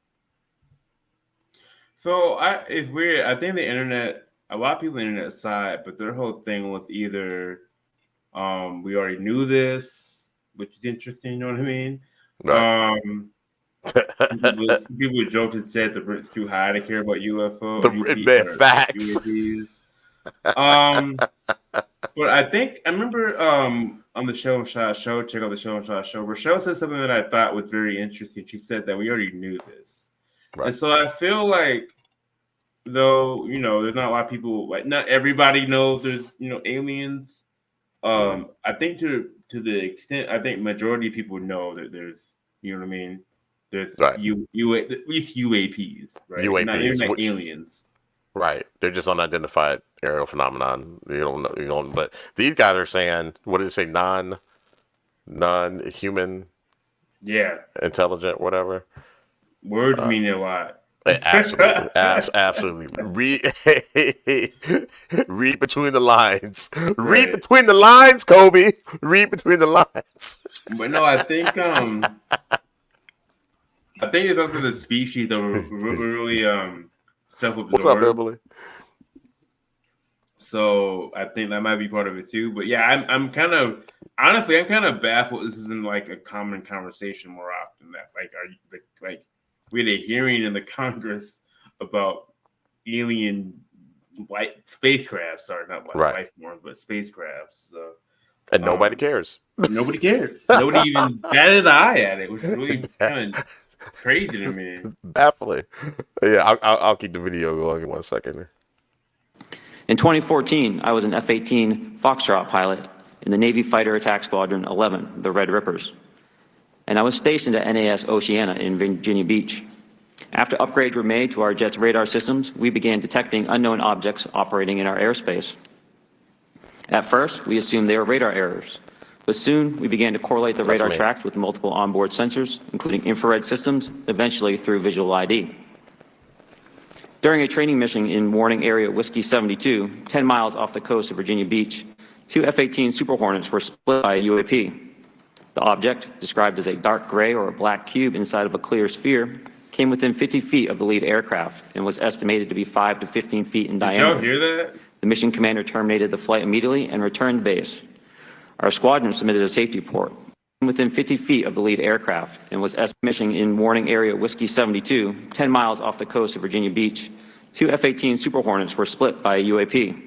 So it's weird. I think the internet, a lot of people on the internet side, but their whole thing with either we already knew this, which is interesting, you know what I mean? Right. People joked and said the rent's too high to care about UFO. Facts. But I remember on the Show and Shot show, check out the Show and Shot show, Rochelle said something that I thought was very interesting. She said that we already knew this. Right. And so I feel like, though, there's not a lot of people, like not everybody knows there's, aliens. I think to the extent, I think majority of people know that there's, you know what I mean? There's right. at least UAPs, right? UAPs, not even like aliens. Right. They're just unidentified aerial phenomenon. You don't know, but these guys are saying, what did it say? Non-human, intelligent, whatever. Words mean a lot. Absolutely. Absolutely. Read between the lines. Right. Read between the lines, Kobe. Read between the lines. But no, I think it's also the species that were really self-absorbed. What's up, Beverly? So I think that might be part of it too. But yeah, I'm kind of baffled. This isn't like a common conversation more often. That we had a hearing in the Congress about alien spacecraft. Sorry, not life forms, but spacecrafts. So, and nobody cares. Nobody cared. Nobody even batted an eye at it, which is really kind of crazy to me. Baffling. Yeah, I'll keep the video going in 1 second. In 2014, I was an F-18 Foxtrot pilot in the Navy Fighter Attack Squadron 11, the Red Rippers. And I was stationed at NAS Oceana in Virginia Beach. After upgrades were made to our jet's radar systems, we began detecting unknown objects operating in our airspace. At first, we assumed they were radar errors, but soon we began to correlate the radar tracks with multiple onboard sensors, including infrared systems, eventually through visual ID. During a training mission in Warning Area Whiskey 72, 10 miles off the coast of Virginia Beach, 2 F-18 Super Hornets were split by a UAP. The object, described as a dark gray or a black cube inside of a clear sphere, came within 50 feet of the lead aircraft and was estimated to be 5 to 15 feet in diameter. Did y'all hear that? The mission commander terminated the flight immediately and returned to base. Our squadron submitted a safety report. Within 50 feet of the lead aircraft and was estimating in Warning Area Whiskey 72, 10 miles off the coast of Virginia Beach, 2 F-18 Super Hornets were split by a UAP.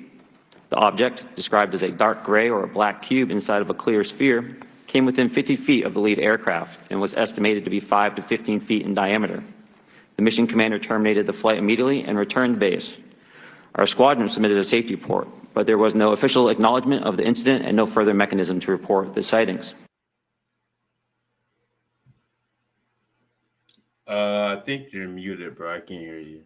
The object, described as a dark gray or a black cube inside of a clear sphere, came within 50 feet of the lead aircraft and was estimated to be 5 to 15 feet in diameter. The mission commander terminated the flight immediately and returned to base. Our squadron submitted a safety report, but there was no official acknowledgement of the incident and no further mechanism to report the sightings. I think you're muted, bro. I can't hear you.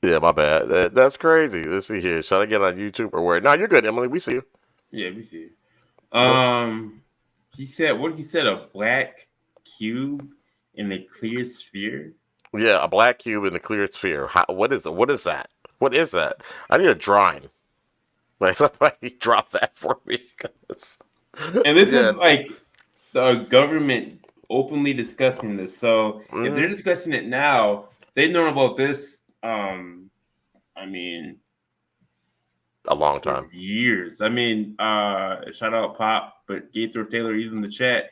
Yeah, my bad. That's crazy. Let's see here. Should I get on YouTube or where? No, you're good, Emily. We see you. Yeah, we see you. He said, what he said, a black cube in a clear sphere? Yeah, a black cube in a clear sphere. What is it? What is that? What is that? I need a drawing. Like, somebody drop that for me. And this is like the government openly discussing this. So if they're discussing it now, they've known about this. I mean, a long time, years. I mean, shout out Pop, but Gator Taylor, he's in the chat.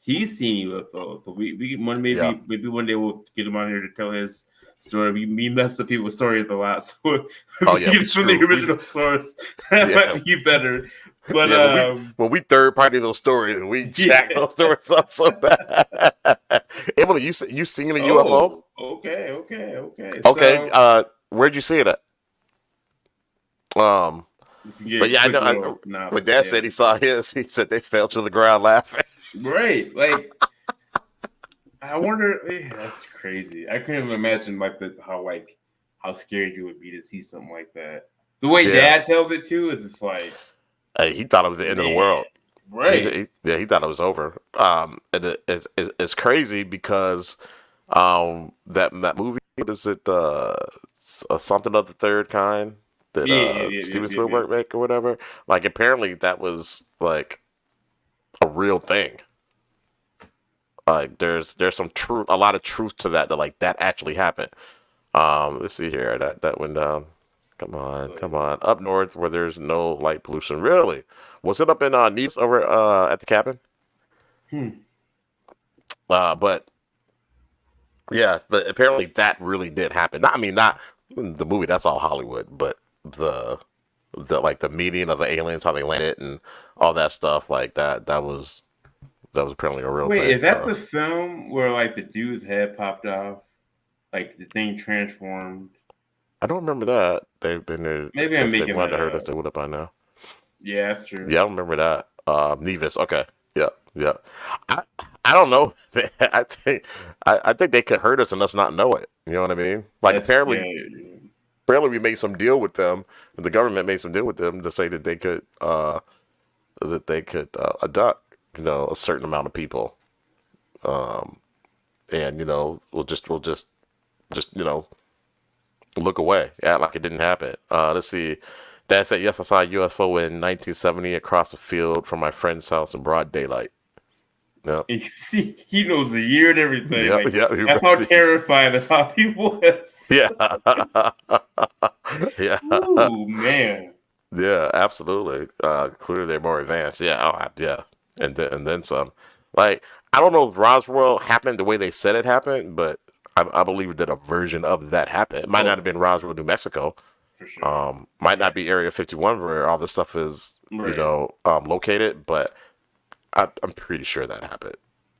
He's seen UFOs, so maybe one day we'll get him on here to tell his story. We messed up people's stories a lot, so from the original source, that might be better. But Yeah, when we third party those stories, we jack those stories up so bad. Emily, you seen a UFO? Okay. Okay. So Where'd you see it at? But yeah, I know. When Dad said he saw his, he said they fell to the ground laughing. Right, like I wonder. That's crazy. I couldn't even imagine how scared you would be to see something like that. The way Dad tells it too is it's like he thought it was the end of the world. Right. He thought it was over. And it's crazy because that movie, what is it, something of the third kind that Steven Spielberg make or whatever. Like apparently that was like a real thing. Like there's some truth, a lot of truth to that like that actually happened. Let's see here. That went down. Come on. Up north where there's no light pollution. Really? Was it up in Nice over at the cabin? But yeah, but apparently that really did happen. Not the movie, that's all Hollywood, but the like the meeting of the aliens, how they landed and all that stuff like that was apparently a real thing. Wait, is that the film where like the dude's head popped off? Like the thing transformed? I don't remember that. They've been there. Maybe I'm making that up. If they would have heard us, up. they would have by now. Yeah, that's true. Yeah, I don't remember that. Nevis. Okay. Yeah. I don't know. I think they could hurt us and us not know it. You know what I mean? Like apparently we made some deal with them. The government made some deal with them to say that they could abduct a certain amount of people. And we'll just look away, act like it didn't happen. Let's see. Dad said, yes, I saw a UFO in 1970 across the field from my friend's house in broad daylight. Yeah. You see, he knows the year and everything. Yep, that's how terrified of how people is. Yeah. Yeah. Ooh, man. Yeah, absolutely. Clearly they're more advanced. Yeah. Yeah. And then some. Like, I don't know if Roswell happened the way they said it happened, but I believe that a version of that happened. It might not have been Roswell, New Mexico. For sure. Might not be Area 51 where all this stuff is, located, but I'm pretty sure that happened.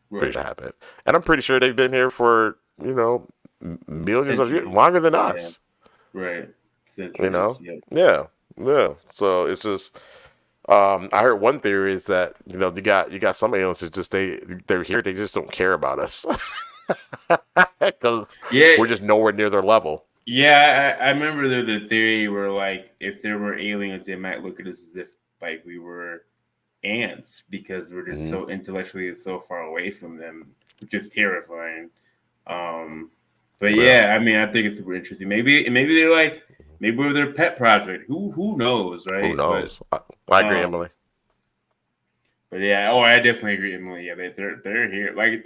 Right. Pretty sure that happened. And I'm pretty sure they've been here for, millions of years, longer than us. Right. Centuries. Yeah. So it's just, I heard one theory is that, you got some aliens that just, they're here, they just don't care about us. Because we're just nowhere near their level. Yeah, I remember the theory where like if there were aliens, they might look at us as if like we were ants because we're just so intellectually so far away from them, which is terrifying. But yeah, I mean, I think it's super interesting. Maybe they're like we're their pet project. Who knows, right? Who knows? But, I agree, Emily. But yeah, I definitely agree, Emily. Yeah, they're here. Like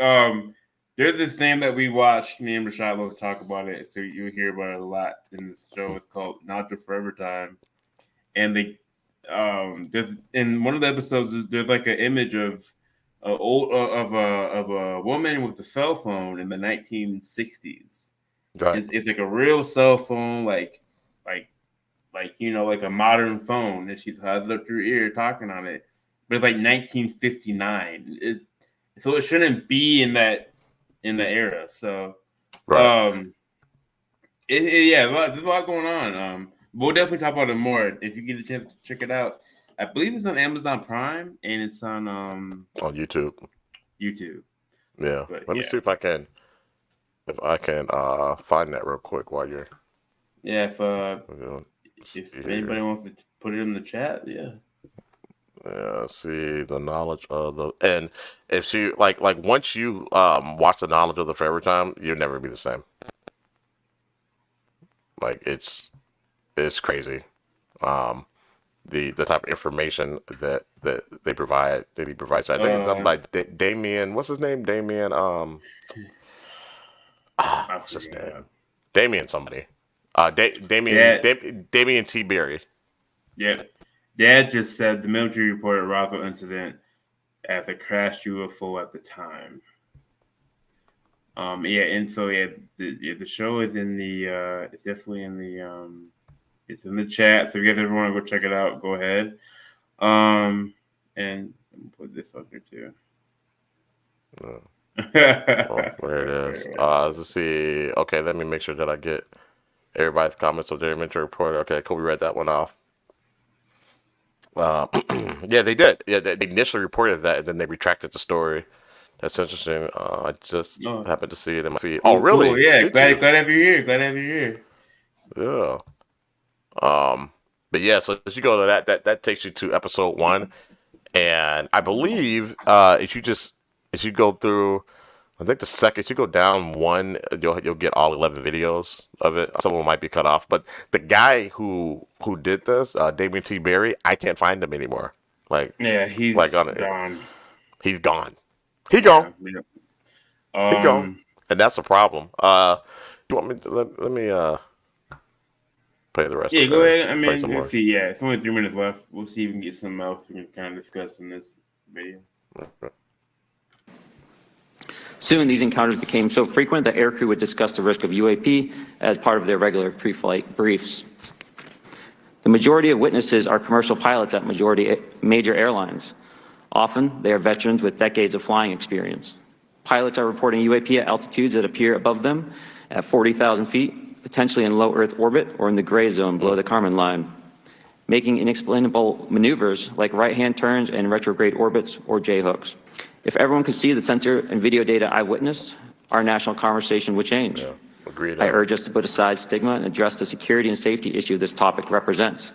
there's this thing that we watched. Me and Rashad love to talk about it, so you'll hear about it a lot in this show. It's called Not Your Forever Time, and there's in one of the episodes there's like an image of a woman with a cell phone in the 1960s. Right. It's like a real cell phone, like a modern phone, and she has it up to her ear talking on it, but it's like 1959. So it shouldn't be in the era. So, right. there's a lot going on. We'll definitely talk about it more if you get a chance to check it out. I believe it's on Amazon Prime and it's on YouTube. Yeah. But, Let me see if I can find that real quick while you're. Yeah, if anybody wants to put it in the chat, yeah. Yeah, see the knowledge of and if she like once you watch the knowledge of the Forever Time, you'll never be the same. Like it's crazy. The type of information that they provide that he provides. I think it's something like Damien. What's his name? Damien. What's his name? Damien somebody. Damien T. Berry. Yeah. Dad just said the military reported Roswell incident as a crashed UFO at the time. The show is in the it's definitely in the it's in the chat. So if you guys ever want to go check it out, go ahead. And let me put this up here too. Oh, there it is. Let's see. Okay, let me make sure that I get everybody's comments on Jerry Minter report. Okay, cool. We read that one off. Yeah, they did. Yeah, they initially reported that, and then they retracted the story. That's interesting. I just happened to see it in my feed. Oh, really? Cool. Yeah, Did glad you? to have you here. Glad to have you here. Yeah. But yeah, so as you go to that takes you to episode 1, and I believe if you go through, I think the second you go down 1, you'll get all 11 videos of it. Some of them might be cut off, but the guy who did this, Damien T. Berry, I can't find him anymore. Like, Yeah, he's like gone. He's gone. He gone. Yeah. He gone. And that's the problem. You want me to, let me play the rest. Yeah, of go it. ahead. I Play mean, some more. let's see. Yeah, it's only 3 minutes left. We'll see if we can get something else we can kind of discuss in this video. Soon, these encounters became so frequent that aircrew would discuss the risk of UAP as part of their regular pre-flight briefs. The majority of witnesses are commercial pilots at major airlines. Often, they are veterans with decades of flying experience. Pilots are reporting UAP at altitudes that appear above them at 40,000 feet, potentially in low Earth orbit or in the gray zone below the Kármán line, making inexplainable maneuvers like right-hand turns and retrograde orbits or J-hooks. If everyone could see the sensor and video data I witnessed, our national conversation would change. Yeah, agreed. I urge us to put aside stigma and address the security and safety issue this topic represents.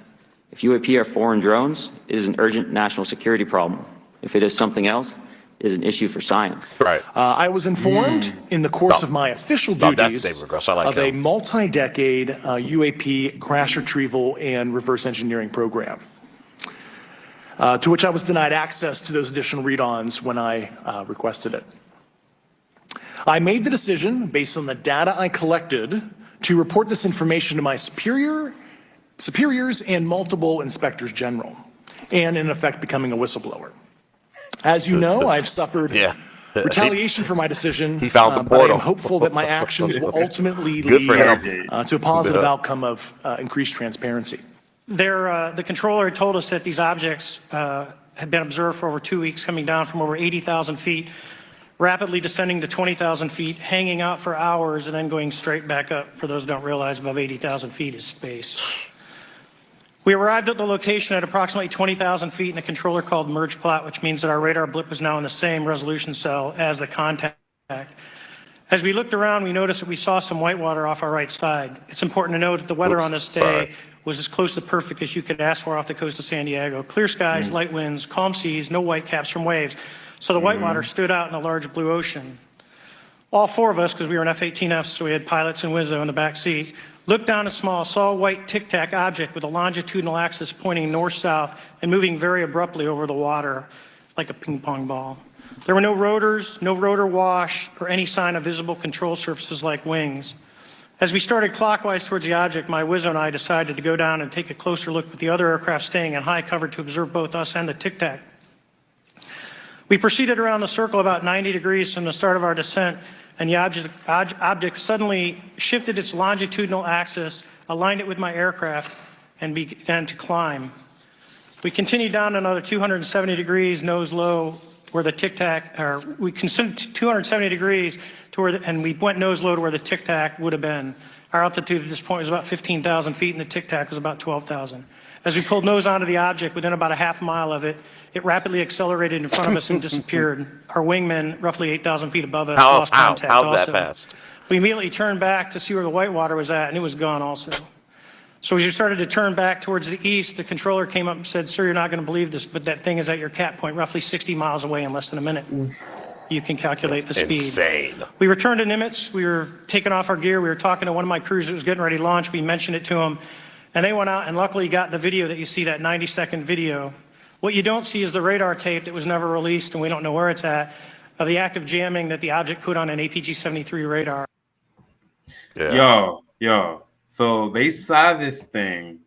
If UAP are foreign drones, it is an urgent national security problem. If it is something else, it is an issue for science. Right. I was informed in the course of my official duties of a multi-decade UAP crash retrieval and reverse engineering program, to which I was denied access to those additional read-ons when I requested it. I made the decision, based on the data I collected, to report this information to my superiors and multiple inspectors general, and in effect becoming a whistleblower. As you know, I've suffered retaliation for my decision, he found the but I portal. am hopeful that my actions will ultimately Good for lead him. to a positive outcome of increased transparency. The controller told us that these objects had been observed for over 2 weeks, coming down from over 80,000 feet, rapidly descending to 20,000 feet, hanging out for hours, and then going straight back up. For those who don't realize, above 80,000 feet is space. We arrived at the location at approximately 20,000 feet, and the controller called merge plot, which means that our radar blip was now in the same resolution cell as the contact. As we looked around, we noticed that we saw some whitewater off our right side. It's important to note that the weather on this day was as close to perfect as you could ask for off the coast of San Diego. Clear skies, light winds, calm seas, no white caps from waves. So the whitewater stood out in a large blue ocean. All 4 of us, because we were in F-18Fs, so we had pilots and Wizzo in the back seat, looked down a small, saw a white tic-tac object with a longitudinal axis pointing north-south and moving very abruptly over the water like a ping pong ball. There were no rotors, no rotor wash, or any sign of visible control surfaces like wings. As we started clockwise towards the object, my Wizzo and I decided to go down and take a closer look with the other aircraft staying in high cover to observe both us and the tic-tac. We proceeded around the circle about 90 degrees from the start of our descent, and the object suddenly shifted its longitudinal axis, aligned it with my aircraft, and began to climb. We continued down another 270 degrees, nose low, where the tic-tac, or we consumed 270 degrees to where, and we went nose low to where the tic-tac would have been. Our altitude at this point was about 15,000 feet, and the tic-tac was about 12,000. As we pulled nose onto the object, within about a half mile of it, it rapidly accelerated in front of us and disappeared. Our wingmen, roughly 8,000 feet above us, lost contact also. That fast? We immediately turned back to see where the whitewater was at, and it was gone also. So as we started to turn back towards the east, the controller came up and said, "Sir, you're not going to believe this, but that thing is at your cap point, roughly 60 miles away in less than a minute." You can calculate the speed. Insane. We returned to Nimitz. We were taking off our gear. We were talking to one of my crews that was getting ready to launch. We mentioned it to them, and they went out and luckily got the video that you see, that 90-second video. What you don't see is the radar tape that was never released, and we don't know where it's at, of the active jamming that the object put on an APG-73 radar. Yeah. Yo. So they saw this thing,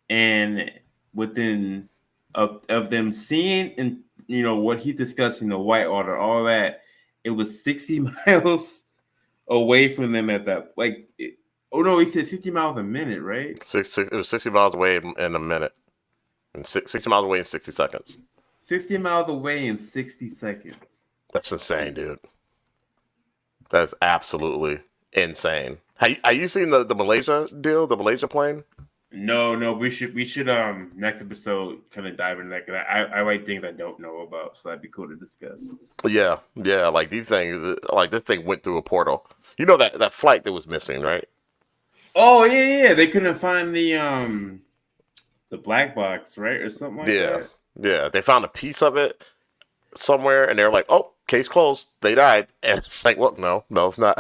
and within of them seeing and what he discussed in the whitewater, all that, it was 60 miles away from them at that. He said 60 miles a minute, right? It was 60 miles away in a minute. and 60 miles away in 60 seconds. 50 miles away in 60 seconds. That's insane, dude. That's absolutely insane. Have you seen the Malaysia deal, the Malaysia plane? No, we should next episode kind of dive into that, 'cause I like things I don't know about, so that'd be cool to discuss. Yeah, like these things, like this thing went through a portal. You know that flight that was missing, right? Oh yeah, they couldn't find the black box, right, or something like that. Yeah, they found a piece of it somewhere, and they're like, "Oh, case closed. They died." And it's like, "Well, no, it's not.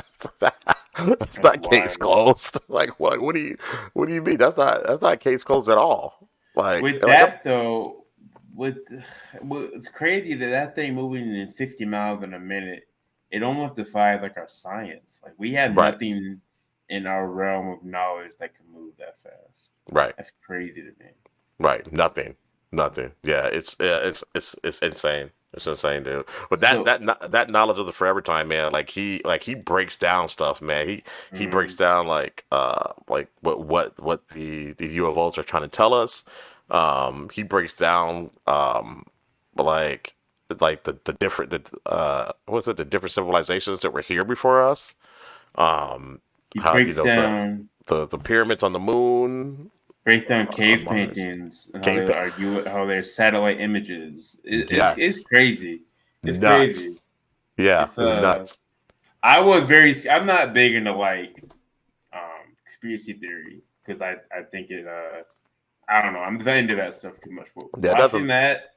It's not case closed." Like, what? What do you mean? That's not case closed at all. Like with that though, it's crazy that thing moving in 60 miles in a minute, it almost defies like our science. Like we have nothing in our realm of knowledge that can move that fast. Right. That's crazy to me. Right. Nothing. Yeah, it's insane. It's insane, dude. But that knowledge of the Forever Time, man, like he breaks down stuff, man. He breaks down like what the UFOs are trying to tell us. He breaks down like the different the different civilizations that were here before us. He breaks down the pyramids on the moon. Breaks down cave paintings and how they're satellite images. It's crazy. It's nuts. crazy. Yeah, it's nuts. I'm not big into like conspiracy theory because I think it I don't know. I'm not into that stuff too much. But watching that.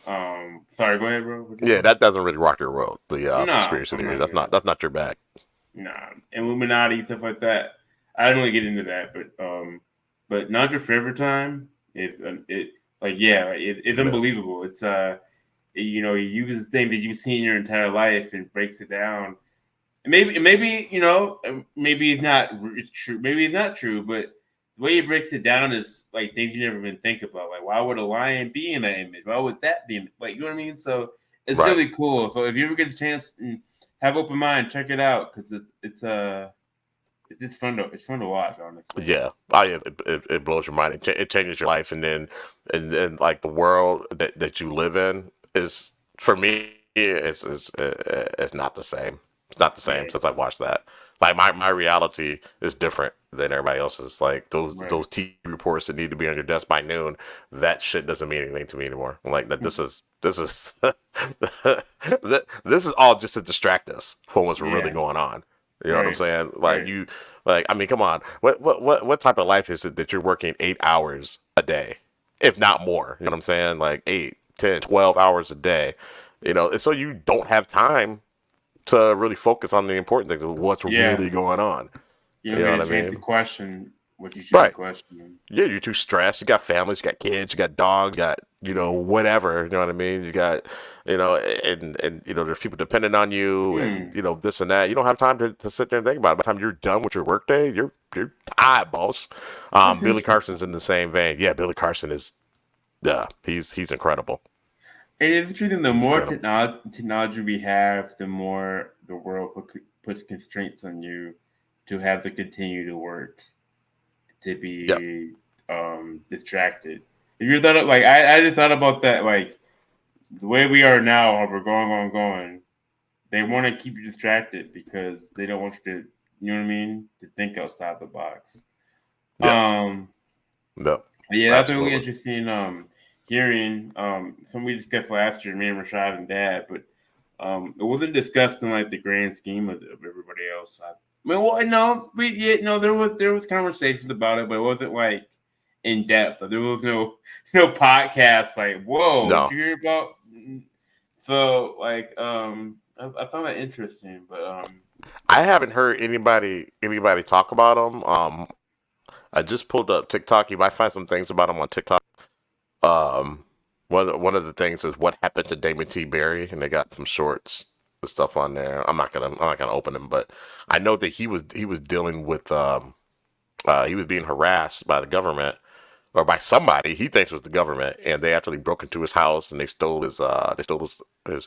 Sorry, go ahead, bro. Yeah, that doesn't really rock your world. The conspiracy theory. That's not your bag. Nah, Illuminati stuff like that. I don't really get into that, but Not Your Forever Time is it's unbelievable. It's he uses things that you've seen your entire life and breaks it down. Maybe it's not true. Maybe it's not true, but the way he breaks it down is like things you never even think about. Like, why would a lion be in that image? Why would that be? Like, you know what I mean? So it's really cool. So if you ever get a chance and have open mind, check it out because it's fun to watch, honestly. Yeah, it blows your mind. It changes your life, and then like the world that you live in is, for me, it's not the same. It's not the same since I watched that. Like my reality is different than everybody else's. Like those TV reports that need to be on your desk by noon, that shit doesn't mean anything to me anymore. Like that, this is this is all just to distract us from what's really going on. You know what I'm saying? Like I mean, come on. What type of life is it that you're working 8 hours a day, if not more? You know what I'm saying? Like 8, 10, 12 hours a day. You know, so you don't have time to really focus on the important things of what's really going on. You know what I mean? To question what you should be questioning. Yeah, you're too stressed. You got families, you got kids, you got dogs, you got whatever. You know what I mean? You got and there's people depending on you, and this and that. You don't have time to sit there and think about it. By the time you're done with your workday, you're tired, boss. Billy Carson's in the same vein. Yeah, Billy Carson is. He's incredible. And it's true that the more technology we have, the more the world puts constraints on you to have to continue to work, to be distracted. If you thought of, like, I just thought about that, like the way we are now, how we're going, they want to keep you distracted because they don't want you to, you know what I mean, to think outside the box. No. Yeah, that's really interesting. Hearing something we discussed last year, me and Rashad and Dad, but it wasn't discussed in like the grand scheme of everybody else. There was conversations about it, but it wasn't like in depth. There was no podcast like, whoa, did you hear about? So like, I found that interesting, but I haven't heard anybody talk about them. I just pulled up TikTok. You might find some things about them on TikTok. One of the things is what happened to Damon T. Berry, and they got some shorts and stuff on there. I'm not gonna open them, but I know that he was dealing with he was being harassed by the government or by somebody he thinks was the government, and they actually broke into his house and they stole his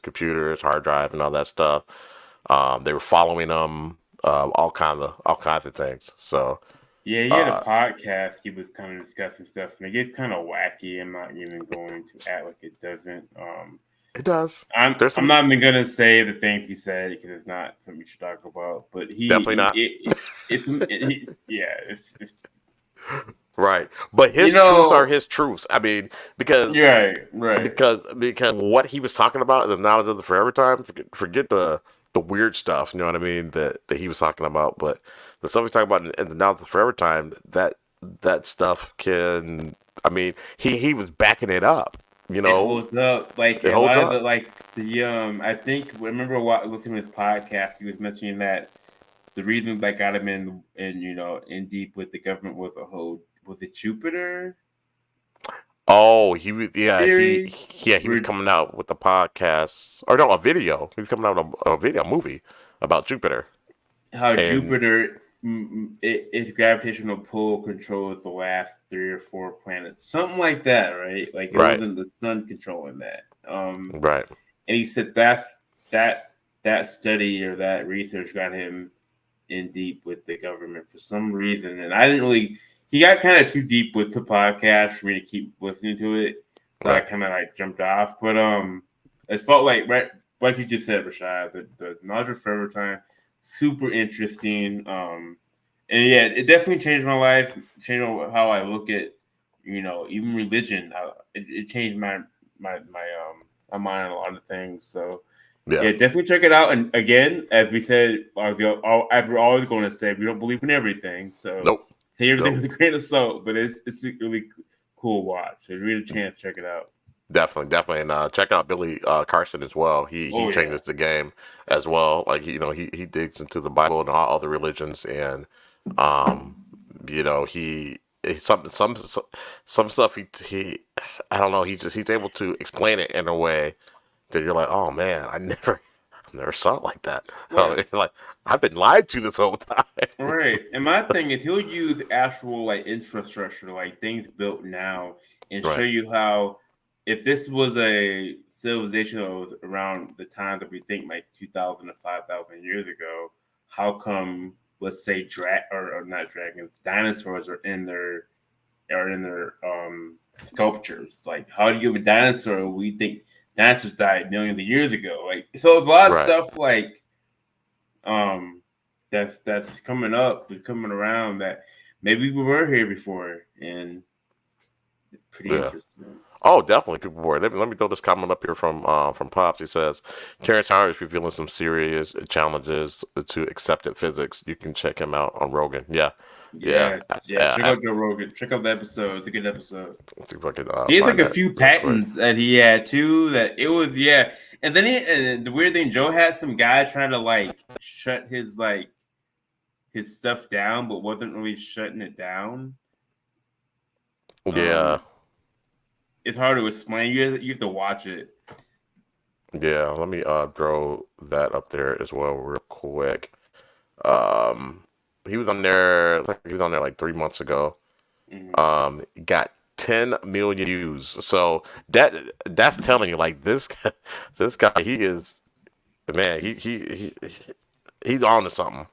computer, his hard drive, and all that stuff. They were following him, all kinds of things. So Yeah, he had a podcast. He was kind of discussing stuff, and it gets kind of wacky. I'm not even going to act like it doesn't. It does. I'm not even gonna say the things he said because it's not something we should talk about. But definitely not. It's right. But his truths are his truths. I mean, because right. Because what he was talking about, the knowledge of the forever time. Forget the weird stuff. You know what I mean? That he was talking about, but the stuff he's talking about in the knowledge of the forever time. That stuff can. I mean, he was backing it up. You know, it holds up. Like a lot of the I think remember listening to his podcast, he was mentioning that the reason that got him in deep with the government was it Jupiter? Oh, he was he was coming out with the podcast or no, a video. He was coming out with a movie about Jupiter. How Jupiter its gravitational pull controls the last 3 or 4 planets, something like that, right? Like it wasn't the sun controlling that. Right. And he said that study or that research got him in deep with the government for some reason, and I didn't really. He got kind of too deep with the podcast for me to keep listening to it, so I kind of like jumped off. But it felt like like you just said, Rashad, the Knowledge of Forever Time. Super interesting. And yeah, it definitely changed my life, changed how I look at, even religion. It changed my mind on a lot of things. So yeah, definitely check it out. And again, as we said, as we're always going to say, we don't believe in everything. So take everything with a grain of salt, but it's a really cool watch. So if you get a chance, check it out. Definitely, and check out Billy Carson as well. He changes the game as well. Like he digs into the Bible and all other religions, and some stuff he I don't know. He's able to explain it in a way that you're like, oh man, I never saw it like that. Right. Like I've been lied to this whole time. Right, and my thing is he'll use actual like infrastructure, like things built now, and show you how. If this was a civilization that was around the time that we think like 2,000 to 5,000 years ago, how come, let's say, not dragons, dinosaurs are in their sculptures? Like, how do you have a dinosaur? We think dinosaurs died millions of years ago. Like, so there's a lot of stuff like that's coming up, is coming around that maybe we were here before, and it's pretty interesting. Oh, definitely, people were. Let me throw this comment up here from Pops. He says, Terrence Howard is revealing some serious challenges to accepted physics. You can check him out on Rogan. Yeah. Check out Joe Rogan. Check out the episode. It's a good episode. He has like a few patents that he had too. That it was and then the weird thing, Joe had some guy trying to like shut his stuff down, but wasn't really shutting it down. Yeah. It's hard to explain. You have to watch it. Yeah, let me throw that up there as well real quick. He was on there. Like 3 months ago. Mm-hmm. Got 10 million views. So that's telling you like this guy. He is, man. He's on to something.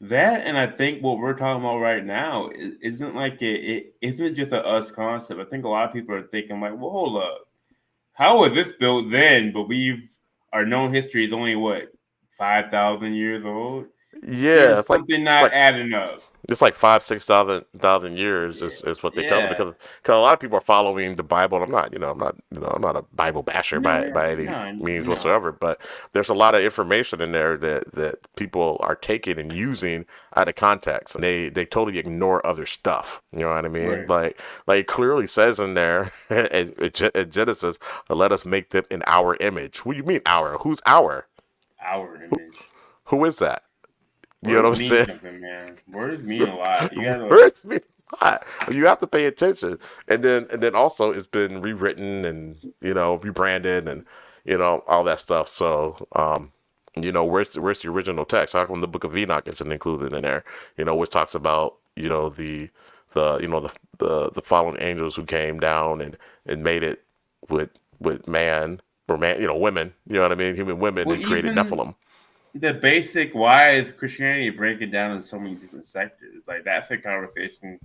That, and I think what we're talking about right now isn't like it isn't just a us concept. I think a lot of people are thinking like, well, hold up, how was this built then? But our known history is only 5,000 years old. Yeah, it's something not adding up. It's like 5,000-6,000 years is what they tell me, because a lot of people are following the Bible. I'm not a Bible basher by any means whatsoever, but there's a lot of information in there that people are taking and using out of context, and they totally ignore other stuff. You know what I mean? Right. Like it clearly says in there in Genesis, let us make them in our image. What do you mean our? Who's our? Our image. Who is that? You know what I'm saying? Man. Words mean a lot. Words mean a lot. You have to pay attention. And then also it's been rewritten and, rebranded and, all that stuff. So, where's the original text? How come the Book of Enoch isn't included in there? Which talks about, the fallen angels who came down and made it with man or man, women, you know what I mean? Human women, and created Nephilim. the basic why is Christianity breaking down in so many different sectors? Like that's a conversation.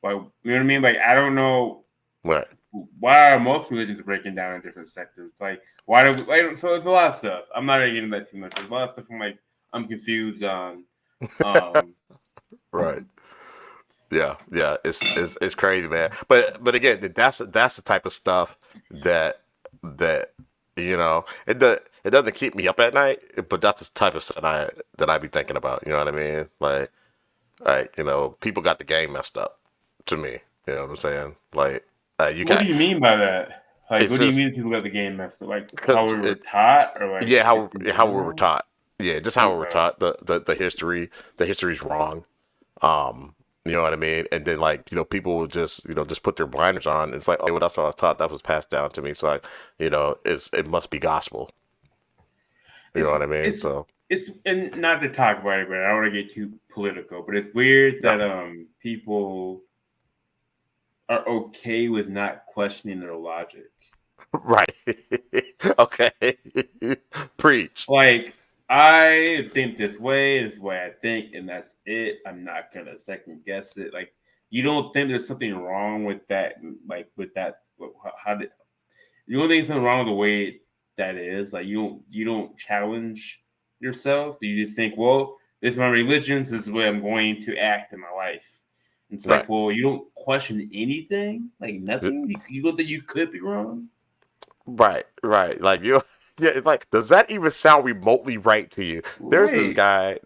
Like you know what I mean? Like I don't know. Right. Why are most religions breaking down in different sectors? Like why do so it's a lot of stuff. I'm not gonna get into that too much. There's a lot of stuff I'm confused on. Right. Yeah, it's crazy, man. But again, that's the type of stuff that it doesn't keep me up at night, but that's the type of stuff that I be thinking about. You know what I mean? Like people got the game messed up to me. You know what I'm saying? Like what do you mean by that? Like what do you mean people got the game messed up? Like how we were taught, or like how we were taught. Yeah, just how we were taught. The history's wrong. You know what I mean? And then people will just put their blinders on. It's like, oh, well, that's what I was taught. That was passed down to me. So it must be gospel. You know what I mean? So it's, and not to talk about it, but I don't want to get too political, but it's weird that people are okay with not questioning their logic. Right. Okay. Preach. Like, I think this is the way I think, and that's it. I'm not gonna second guess it. Like, you don't think there's something wrong with that? Like, with that, you don't think something wrong with the way that is? Like, you don't challenge yourself. You just think, well, this is my religion. This is the way I'm going to act in my life. It's right. Like, well, you don't question anything, like nothing. You don't think you could be wrong? Right. Like you. Yeah, it's like, does that even sound remotely right to you? There's this guy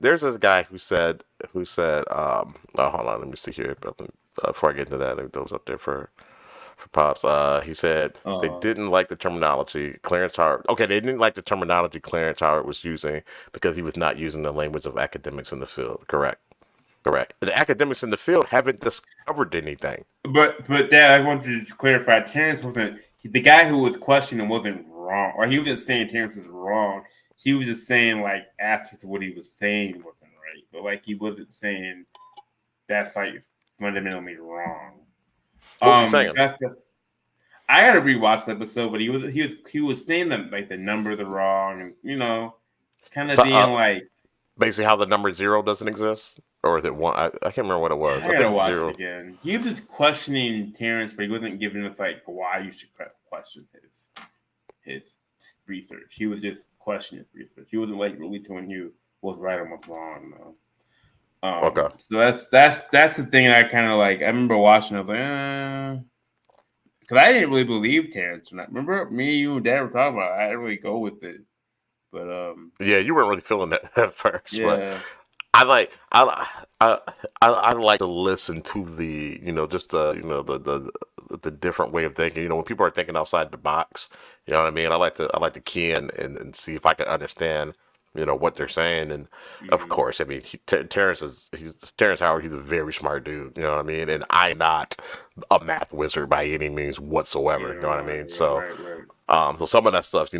who said, oh, hold on, let me see here. Before I get into that, those up there for Pops. He said they didn't like the terminology Clarence Howard. Okay, they didn't like the terminology Clarence Howard was using because he was not using the language of academics in the field. Correct. The academics in the field haven't discovered anything. But Dad, I wanted to clarify. Terrence wasn't the guy who was questioning wasn't wrong, or he wasn't saying Terrence is wrong. He was just saying like aspects of what he was saying wasn't right, but like he wasn't saying that's like fundamentally wrong. What was he saying? I had to rewatch the episode, but he was saying that like the numbers are wrong, and kind of being like basically how the number 0 doesn't exist. Or is it 1? I can't remember what it was. I gotta watch it again. He was just questioning Terrence, but he wasn't giving us like why you should question his research. He was just questioning his research. He wasn't like really telling you what's right or what's wrong. Okay. So that's the thing that I kind of like. I remember watching. I was like, because I didn't really believe Terrence. And I remember me, you, and Dad were talking about it. I didn't really go with it, but yeah, you weren't really feeling that at first. Yeah. But I like to listen to the just the different way of thinking. When people are thinking outside the box, you know what I mean. I like to key in and see if I can understand what they're saying. And of course, I mean Terrence Howard. He's a very smart dude. You know what I mean. And I'm not a math wizard by any means whatsoever. You know what I mean. So so some of that stuff,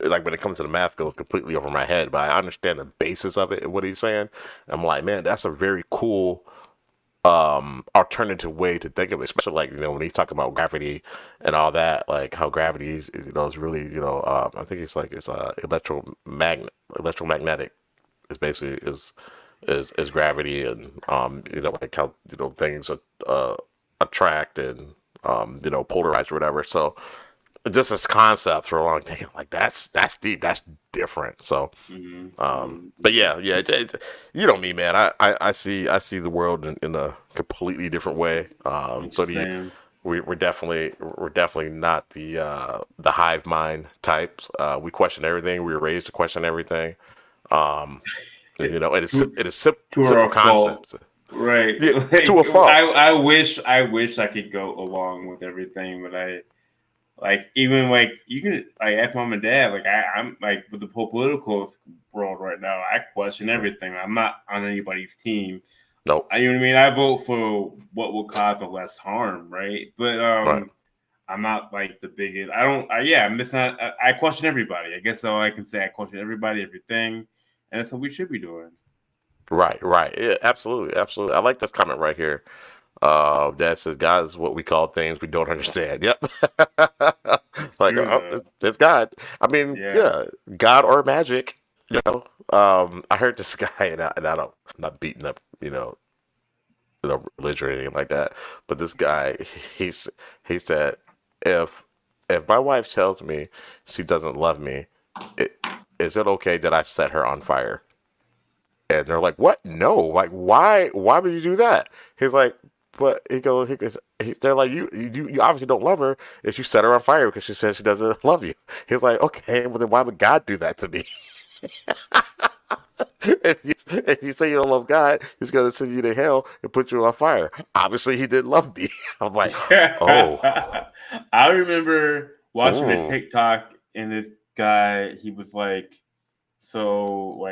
like when it comes to the math, goes completely over my head, but I understand the basis of it and what he's saying. I'm like, man, that's a very cool alternative way to think of it, especially like when he's talking about gravity and all that, like how gravity is really I think it's electromagnetic is basically is gravity, and like how things attract and polarize or whatever. So just as concepts for a long time, like that's deep, that's different. So, but yeah, me, man. I see the world in a completely different way. So do you. We're definitely not the hive mind types. We question everything. We were raised to question everything. It is simple concepts. Right. Yeah, to a fault. I wish I could go along with everything, but even like you can ask Mom and Dad. Like I'm like with the whole political world right now. I question everything. I'm not on anybody's team. Nope. You know what I mean? I vote for what will cause the less harm, right? But right. I'm not like the biggest. I'm just not. I question everybody. I guess all I can say. I question everybody, everything, and that's what we should be doing. Right. Yeah, absolutely. I like this comment right here. That says God is what we call things we don't understand. Yep. Like it's God. I mean, yeah, God or magic. I heard this guy, and I don't, I'm not beating up, religion or anything like that. But this guy, he said, if my wife tells me she doesn't love me, is it okay that I set her on fire? And they're like, what? No, like, why would you do that? He's like, but they're like, you obviously don't love her if you set her on fire because she says she doesn't love you. He's like, okay, well then why would God do that to me? If you say you don't love God, he's going to send you to hell and put you on fire. Obviously, he didn't love me. I'm like, oh. I remember watching a Ooh. TikTok, and this guy, he was like, so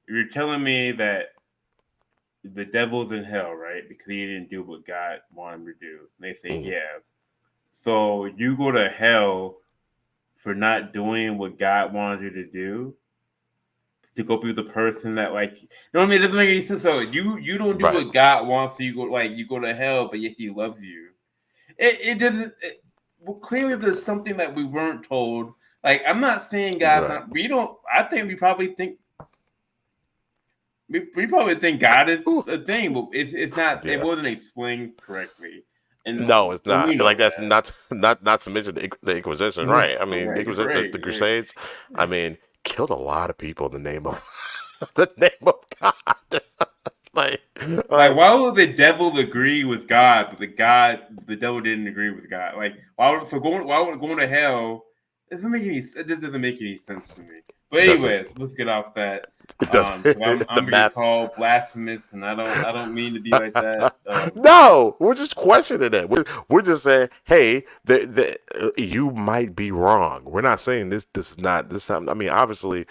you're telling me that the devil's in hell, right? Because he didn't do what God wanted him to do. And they say, yeah. So you go to hell for not doing what God wanted you to do, to go be the person that, like, you know what I mean? It doesn't make any sense. So you don't do what God wants, so you go to hell, but yet He loves you. It doesn't. Well, clearly there's something that we weren't told. Like, I'm not saying God's not. We don't. I think we probably think. We probably think God is a thing, but it's not. Yeah. It wasn't explained correctly. And no, it's not. Like that's not to mention the Inquisition, right? I mean, the Inquisition, the Crusades. I mean, killed a lot of people in the name of God. like, why would the devil agree with God, but the devil didn't agree with God? Like, why would going to hell? It doesn't make any sense to me. But anyways, let's get off that. I'm being called blasphemous, and I don't mean to be like that. No, we're just questioning it. We're just saying, hey, you might be wrong. We're not saying this is not this time. I mean, obviously,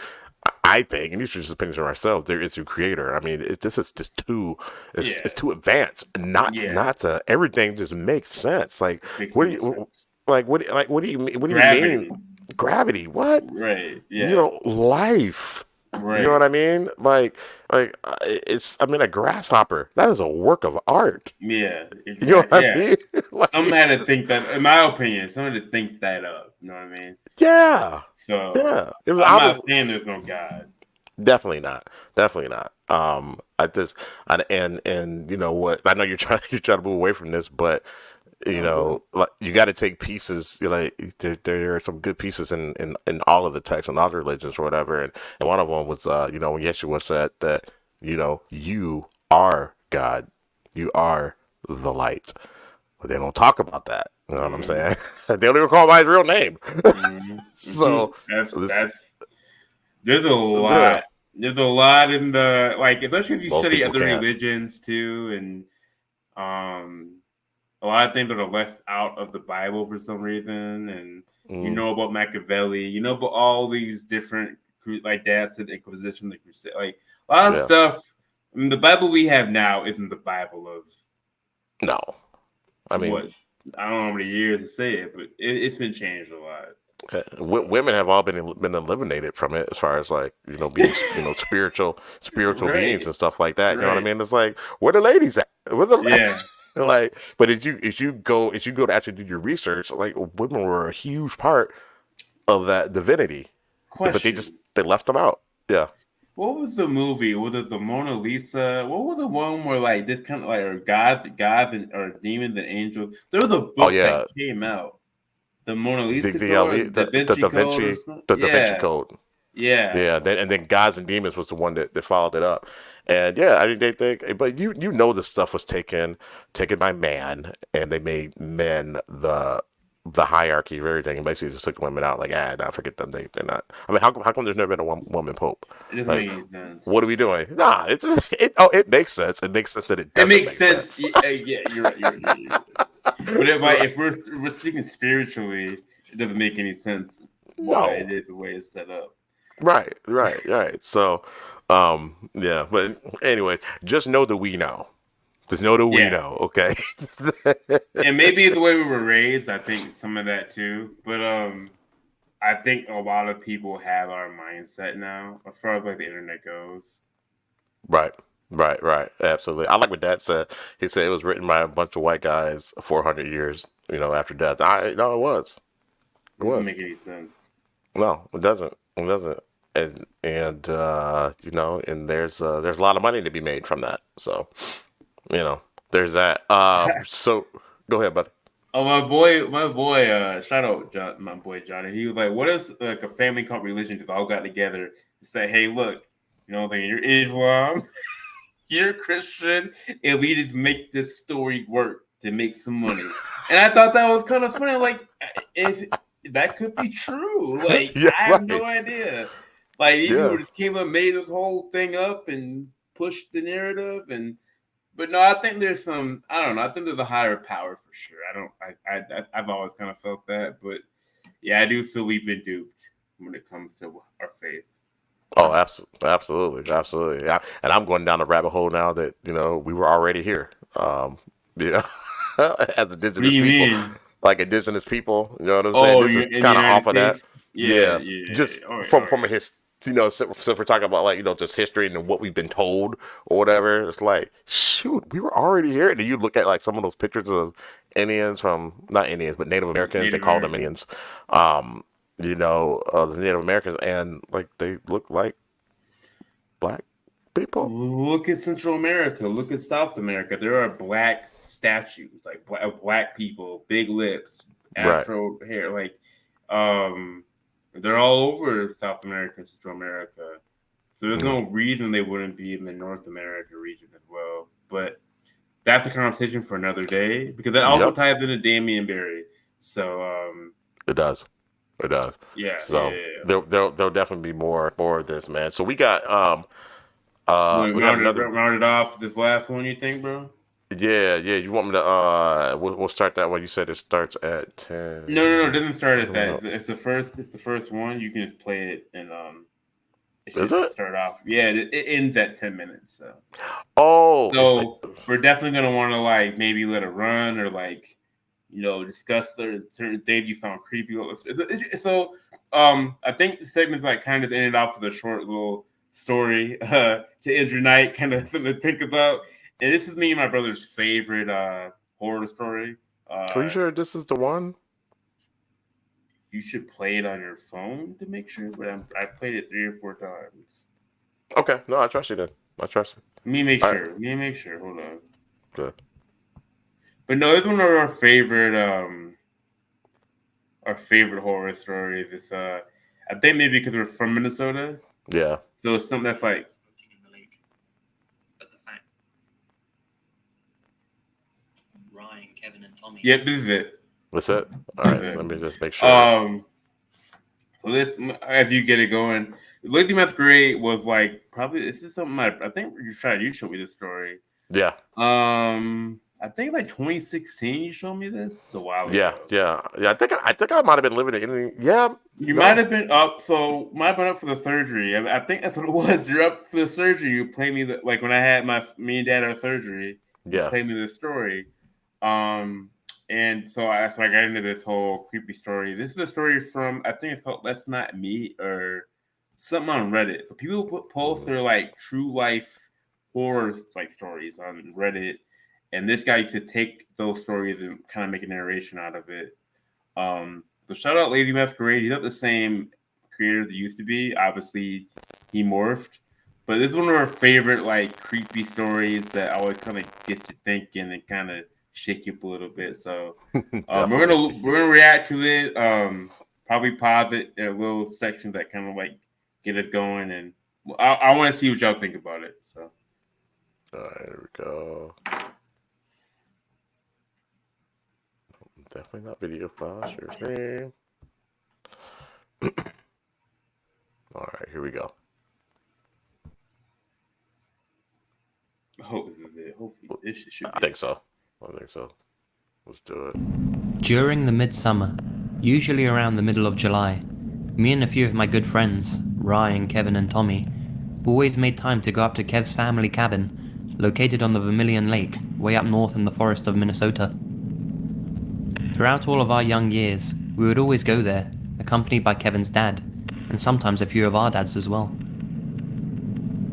I think, and you should just opinions on ourselves. There is a creator. I mean, this is just too advanced. Not everything just makes sense. Like, what do you mean? Gravity? What? Right. Yeah. Life. Right. You know what I mean? Like it's. I mean, a grasshopper. That is a work of art. Yeah. Exactly. You know what I mean? Like, someone had to think that. In my opinion, someone had to think that up. You know what I mean? Yeah. So yeah, I'm not saying there's no God. Definitely not. And you know what? I know you're trying to move away from this, but like, you got to take pieces. Like, there are some good pieces in all of the texts and all the religions or whatever. And one of them was, when Yeshua said that, you are God, you are the light. But they don't talk about that. You know what I'm saying? They don't even call by his real name. So there's a lot. There's a lot in the, like, especially if you study other religions too, and a lot of things that are left out of the Bible for some reason, and you know about Machiavelli, you know about all these different, like Dad said, the Inquisition, the Crusade, like a lot of stuff. I mean, the Bible we have now isn't the Bible of. No, I mean, I don't know how many years to say it, but it's been changed a lot. Women have all been eliminated from it, as far as, like, being spiritual beings and stuff like that. You know what I mean? It's like, where the ladies at? Where the like, but as you go to actually do your research, like, women were a huge part of that divinity. But they left them out. Yeah. What was the movie? Was it the Mona Lisa? What was the one where, like, this kind of, like, or gods or demons and angels? There was a book that came out. The Mona Lisa Code, the Da Vinci Code. Yeah. Then Gods and Demons was the one that followed it up. And I mean, they think, but this stuff was taken by man, and they made men the hierarchy of everything, and basically just took women out. Like, forget them. They're not. I mean, how come there's never been a woman pope? It doesn't make any sense. What are we doing? Nah, it's just it makes sense. It makes sense that it doesn't make sense. Yeah, you're right. But if we're speaking spiritually, it doesn't make any sense. Why it is the way it's set up. Right. So, but anyway, just know that we know. Just know that we know, okay? And maybe the way we were raised, I think some of that too. But I think a lot of people have our mindset now, as far as, like, the internet goes. Right. Absolutely. I like what Dad said. He said it was written by a bunch of white guys 400 years, after death. No, it was. It doesn't make any sense. No, it doesn't. and you know, and there's a lot of money to be made from that. So, you know, there's that. So go ahead, buddy. Oh, my boy, shout out John, my boy Johnny. He was like, "What is like a family cult religion?" Because all got together to say, "Hey, look, you know, like, you're Islam, you're Christian, and we just make this story work to make some money." And I thought that was kind of funny. Like, if that could be true, like Yeah, I have right. no idea. Like, Yeah. you just came up, made this whole thing up, and pushed the narrative, and. But no, I think there's some. I don't know. I think there's a higher power for sure. I've always kind of felt that, but yeah, I do feel we've been duped when it comes to our faith. Oh, absolutely. Yeah. And I'm going down the rabbit hole now that, you know, we were already here. You know, as indigenous What do you people, mean? like indigenous people, you know what I'm saying? Oh, This you is in the kind of United off of that. States? Yeah. Just All right, from a you know, so if we're talking about like, you know, just history and what we've been told or whatever, it's like, shoot, we were already here. And then you look at like some of those pictures of Indians not Indians, but Native Americans, they Native call them Americans. Indians. You know, the Native Americans, and like they look like black people. Look at Central America. Look at South America. There are black statues, like black people, big lips, afro hair. Like, they're all over South America and Central America. So there's no reason they wouldn't be in the North America region as well. But that's a conversation for another day, because that also ties into Damian Barry. So It does. yeah. So yeah. there'll definitely be more of this, man. So we got We round it off this last one, you think, bro? Yeah. You want me to we'll start that one. You said it starts at 10. No, it doesn't start at that. It's the first one. You can just play it and Is it? start off. Yeah, it ends at 10 minutes. So we're definitely gonna want to like maybe let it run, or like, you know, discuss certain things you found creepy. So I think the segment's like kind of ended off with a short little story to end your night, kind of something to think about. And this is me and my brother's favorite horror story. Are you sure this is the one? You should play it on your phone to make sure, but I played it 3 or 4 times. Okay, no, I trust you then. I trust you. Let me make All sure. Let me make sure. Hold on. Good. But no, it's one of our favorite horror stories. It's I think maybe because we're from Minnesota. Yeah. So it's something that's like Ryan, Kevin, and Tommy. Yep, this is it. That's it. All right, let me just make sure. So this, as you get it going, Lazy Masquerade was like probably this is something I think you showed me this story. Yeah. I think like 2016 you showed me this. It's a while ago. Yeah. I think I might have been living in Italy. Yeah. You might have been up. So might have been up for the surgery. I think that's what it was. You're up for the surgery. You play me like when I had me and Dad our surgery. Yeah. You played me this story. And so I got into this whole creepy story. This is a story from, I think it's called Let's Not Meet or something on Reddit. So people post their like true life horror like stories on Reddit, and this guy used to take those stories and kind of make a narration out of it. So shout out Lazy Masquerade. He's not the same creator that he used to be. Obviously, he morphed. But this is one of our favorite like creepy stories that always kind of get you thinking and kind of shake you up a little bit. So we're gonna react to it. Probably pause it in a little section that kind of like get us going, and I want to see what y'all think about it. So all right, here we go. Definitely not video file. Share screen. All right, here we go. I hope this is it. Hopefully this should be I think so. Let's do it. During the midsummer, usually around the middle of July, me and a few of my good friends, Ryan, Kevin, and Tommy, always made time to go up to Kev's family cabin, located on the Vermilion Lake, way up north in the forest of Minnesota. Throughout all of our young years, we would always go there, accompanied by Kevin's dad, and sometimes a few of our dads as well.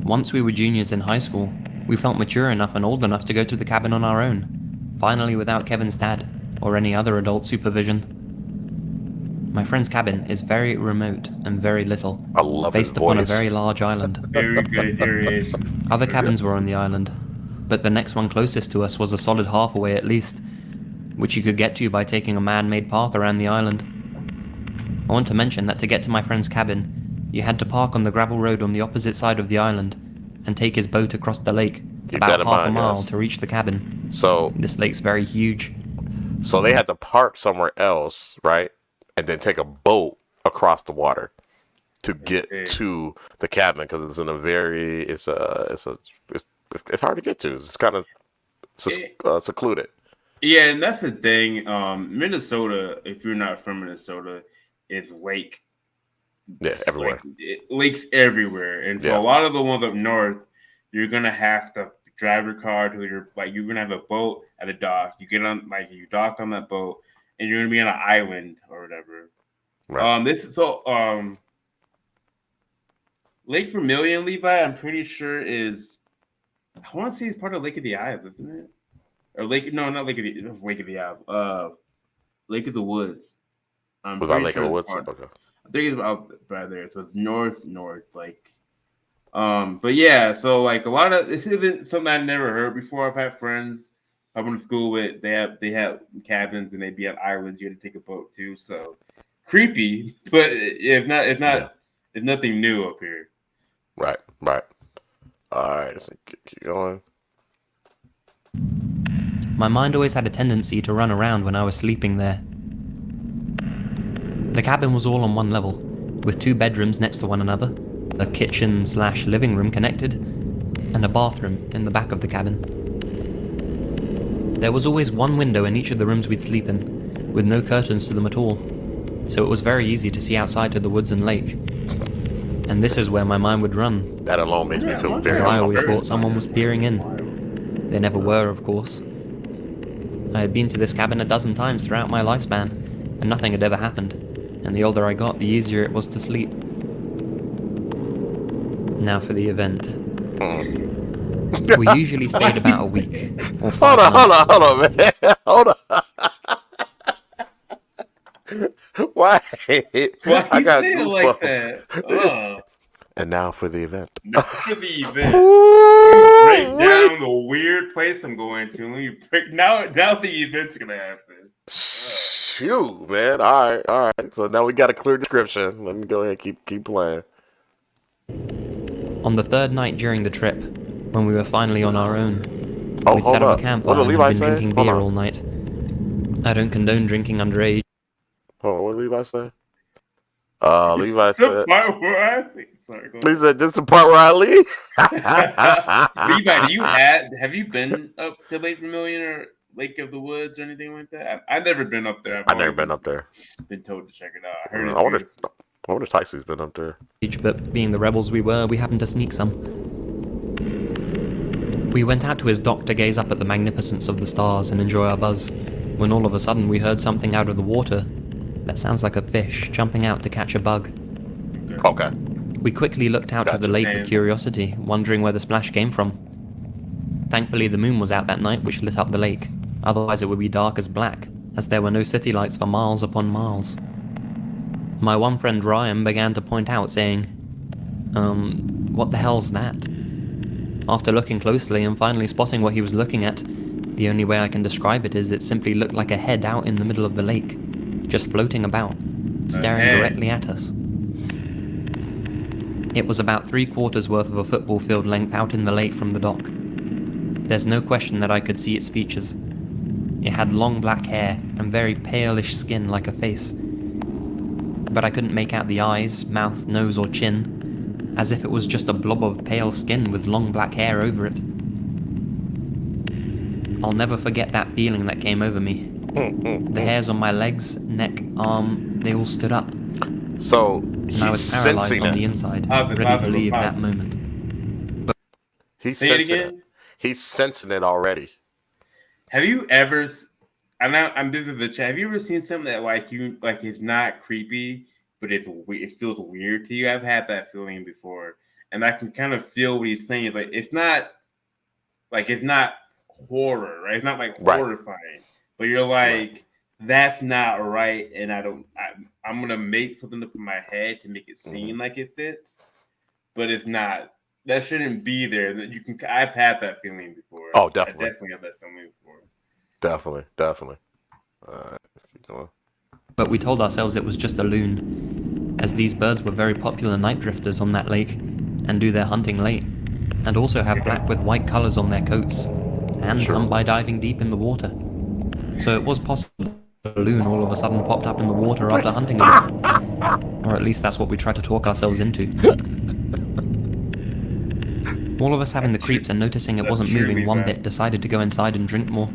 Once we were juniors in high school, we felt mature enough and old enough to go to the cabin on our own, finally without Kevin's dad, or any other adult supervision. My friend's cabin is very remote and very little, I love his based upon a voice. very large island. Very good narration. Other cabins were on the island, but the next one closest to us was a solid half away at least, which you could get to by taking a man-made path around the island. I want to mention that to get to my friend's cabin, you had to park on the gravel road on the opposite side of the island and take his boat across the lake, about half a mile to reach the cabin. So this lake's very huge. So they had to park somewhere else, right? And then take a boat across the water to get to the cabin because it's in a very it's hard to get to. It's kind of secluded. Yeah, and that's the thing. Minnesota, if you're not from Minnesota, is lake. Yeah, everywhere. Lakes everywhere, and so a lot of the ones up north, you're gonna have to drive your car to your you're gonna have a boat at a dock. You get on you dock on that boat, and you're gonna be on an island or whatever. Right. Lake Vermilion, Levi, I'm pretty sure is. I want to say it's part of Lake of the Isles, isn't it? Or not Lake of the Isles. Lake of the Woods. What about Lake of the Woods? Okay. I think it's about right there. So it's north. But yeah, so a lot of this isn't something I never heard before. I've had friends I went to school with. They have cabins and they'd be on islands. You had to take a boat too. So creepy, but it's nothing new up here. Right. All right, let's keep going. My mind always had a tendency to run around when I was sleeping there. The cabin was all on one level, with 2 bedrooms next to one another, a kitchen/living room connected, and a bathroom in the back of the cabin. There was always one window in each of the rooms we'd sleep in, with no curtains to them at all, so it was very easy to see outside to the woods and lake. And this is where my mind would run. That alone makes me feel very as I always thought someone was peering in. They never were, of course. I had been to this cabin a dozen times throughout my lifespan, and nothing had ever happened, and the older I got, the easier it was to sleep. Now for the event. We usually stayed about a week. Or 5 months. Hold on, man. Hold on. Why? I got say it like that? And now for the event. Now for the event. Break down the weird place I'm going to. Let me break now the event's gonna happen. Shoot, man. All right. So now we got a clear description. Let me go ahead and keep playing. On the 3rd night during the trip, when we were finally on our own, we'd set up a campfire and been drinking beer all night. I don't condone drinking underage. Hold on, what did Levi say? Levi said. He said, "This is the part where I leave." Levi, have you been up to Lake Vermilion or Lake of the Woods or anything like that? I've never been up there. I've never been up there. Been told to check it out. I heard I wonder if Tyson has been up there. But being the rebels we were, we happened to sneak some. We went out to his dock to gaze up at the magnificence of the stars and enjoy our buzz, when all of a sudden we heard something out of the water. That sounds like a fish jumping out to catch a bug. Okay. We quickly looked out to the lake with curiosity, wondering where the splash came from. Thankfully the moon was out that night, which lit up the lake. Otherwise it would be dark as black, as there were no city lights for miles upon miles. My one friend Ryan began to point out, saying, what the hell's that? After looking closely and finally spotting what he was looking at, the only way I can describe it is it simply looked like a head out in the middle of the lake, just floating about, staring directly at us. It was about 3/4 worth of a football field length out in the lake from the dock. There's no question that I could see its features. It had long black hair and very palish skin like a face. But I couldn't make out the eyes, mouth, nose or chin, as if it was just a blob of pale skin with long black hair over it. I'll never forget that feeling that came over me. The hairs on my legs, neck, arm, they all stood up. So and I was paralyzed on the inside, ready to leave that moment. But he's sensing it. He's sensing it already. Have you ever? I'm busy with the chat. Have you ever seen something that it's not creepy, but it feels weird to you? I've had that feeling before, and I can kind of feel what he's saying. It's not horror, right? It's not horrifying, but you're that's not right, and I'm gonna make something up in my head to make it seem like it fits, but it's not. That shouldn't be there. That you can. I've had that feeling before. Oh, definitely. I definitely had that feeling before. Definitely. Keep going. But we told ourselves it was just a loon, as these birds were very popular night drifters on that lake, and do their hunting late, and also have black with white colours on their coats, and come by diving deep in the water. So it was possible a loon all of a sudden popped up in the water after hunting them. Or at least that's what we tried to talk ourselves into. All of us having the creeps and noticing it wasn't moving one bit decided to go inside and drink more.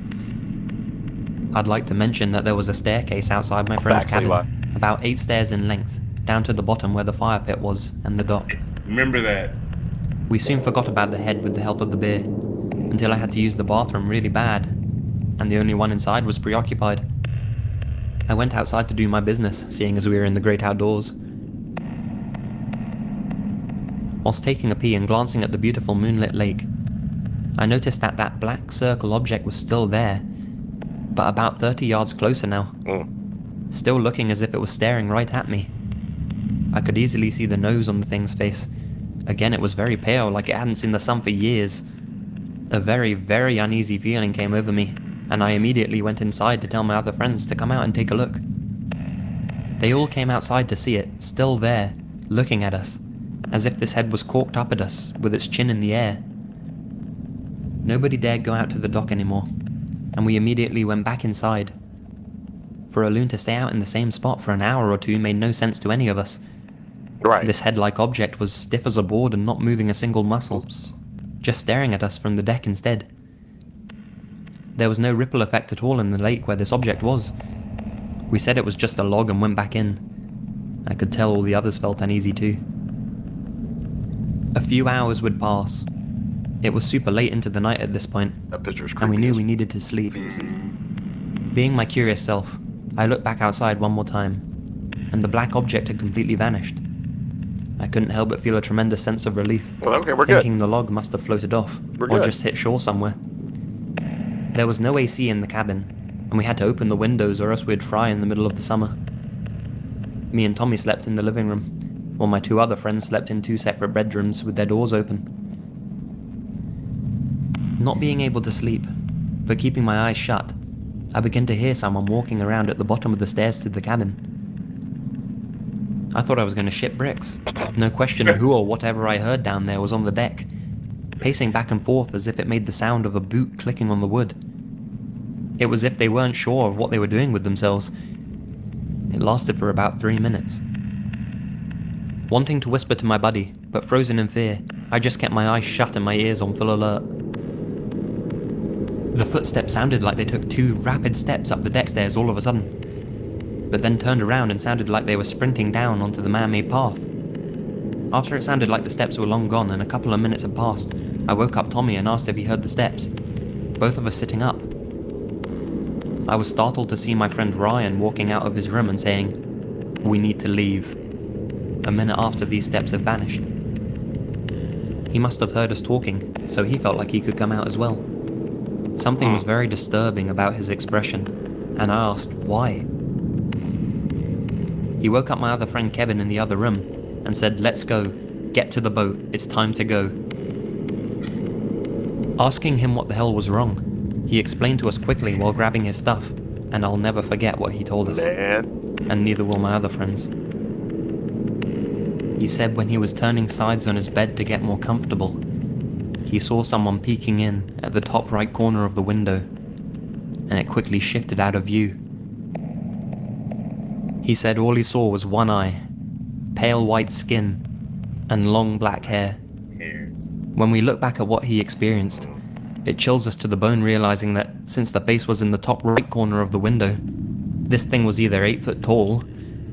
I'd like to mention that there was a staircase outside my friend's cabin, about 8 stairs in length, down to the bottom where the fire pit was and the dock. Remember that. We soon forgot about the head with the help of the beer, until I had to use the bathroom really bad, and the only one inside was preoccupied. I went outside to do my business, seeing as we were in the great outdoors. Whilst taking a pee and glancing at the beautiful moonlit lake, I noticed that that black circle object was still there, but about 30 yards closer now. Still looking as if it was staring right at me. I could easily see the nose on the thing's face. Again, it was very pale, like it hadn't seen the sun for years. A very, very uneasy feeling came over me, and I immediately went inside to tell my other friends to come out and take a look. They all came outside to see it, still there, looking at us, as if this head was corked up at us, with its chin in the air. Nobody dared go out to the dock anymore, and we immediately went back inside. For a loon to stay out in the same spot for an hour or two made no sense to any of us. Right. This head-like object was stiff as a board and not moving a single muscle, just staring at us from the deck instead. There was no ripple effect at all in the lake where this object was. We said it was just a log and went back in. I could tell all the others felt uneasy too. A few hours would pass. It was super late into the night at this point, and we knew we needed to sleep. Being my curious self, I looked back outside one more time, and the black object had completely vanished. I couldn't help but feel a tremendous sense of relief, thinking the log must have floated off, or just hit shore somewhere. There was no AC in the cabin, and we had to open the windows or else we'd fry in the middle of the summer. Me and Tommy slept in the living room, while my 2 other friends slept in 2 separate bedrooms with their doors open. Not being able to sleep, but keeping my eyes shut, I began to hear someone walking around at the bottom of the stairs to the cabin. I thought I was going to shit bricks. No question who or whatever I heard down there was on the deck, pacing back and forth as if it made the sound of a boot clicking on the wood. It was as if they weren't sure of what they were doing with themselves. It lasted for about 3 minutes. Wanting to whisper to my buddy, but frozen in fear, I just kept my eyes shut and my ears on full alert. The footsteps sounded like they took 2 rapid steps up the deck stairs all of a sudden, but then turned around and sounded like they were sprinting down onto the man-made path. After it sounded like the steps were long gone and a couple of minutes had passed, I woke up Tommy and asked if he heard the steps, both of us sitting up. I was startled to see my friend Ryan walking out of his room and saying, "We need to leave," a minute after these steps had vanished. He must have heard us talking, so he felt like he could come out as well. Something was very disturbing about his expression, and I asked why. He woke up my other friend Kevin in the other room and said, "Let's go, get to the boat, it's time to go." Asking him what the hell was wrong, he explained to us quickly while grabbing his stuff, and I'll never forget what he told us. And neither will my other friends. He said when he was turning sides on his bed to get more comfortable, he saw someone peeking in at the top right corner of the window, and it quickly shifted out of view. He said all he saw was one eye, pale white skin, and long black hair. When we look back at what he experienced, it chills us to the bone realizing that since the face was in the top right corner of the window, this thing was either 8 foot tall,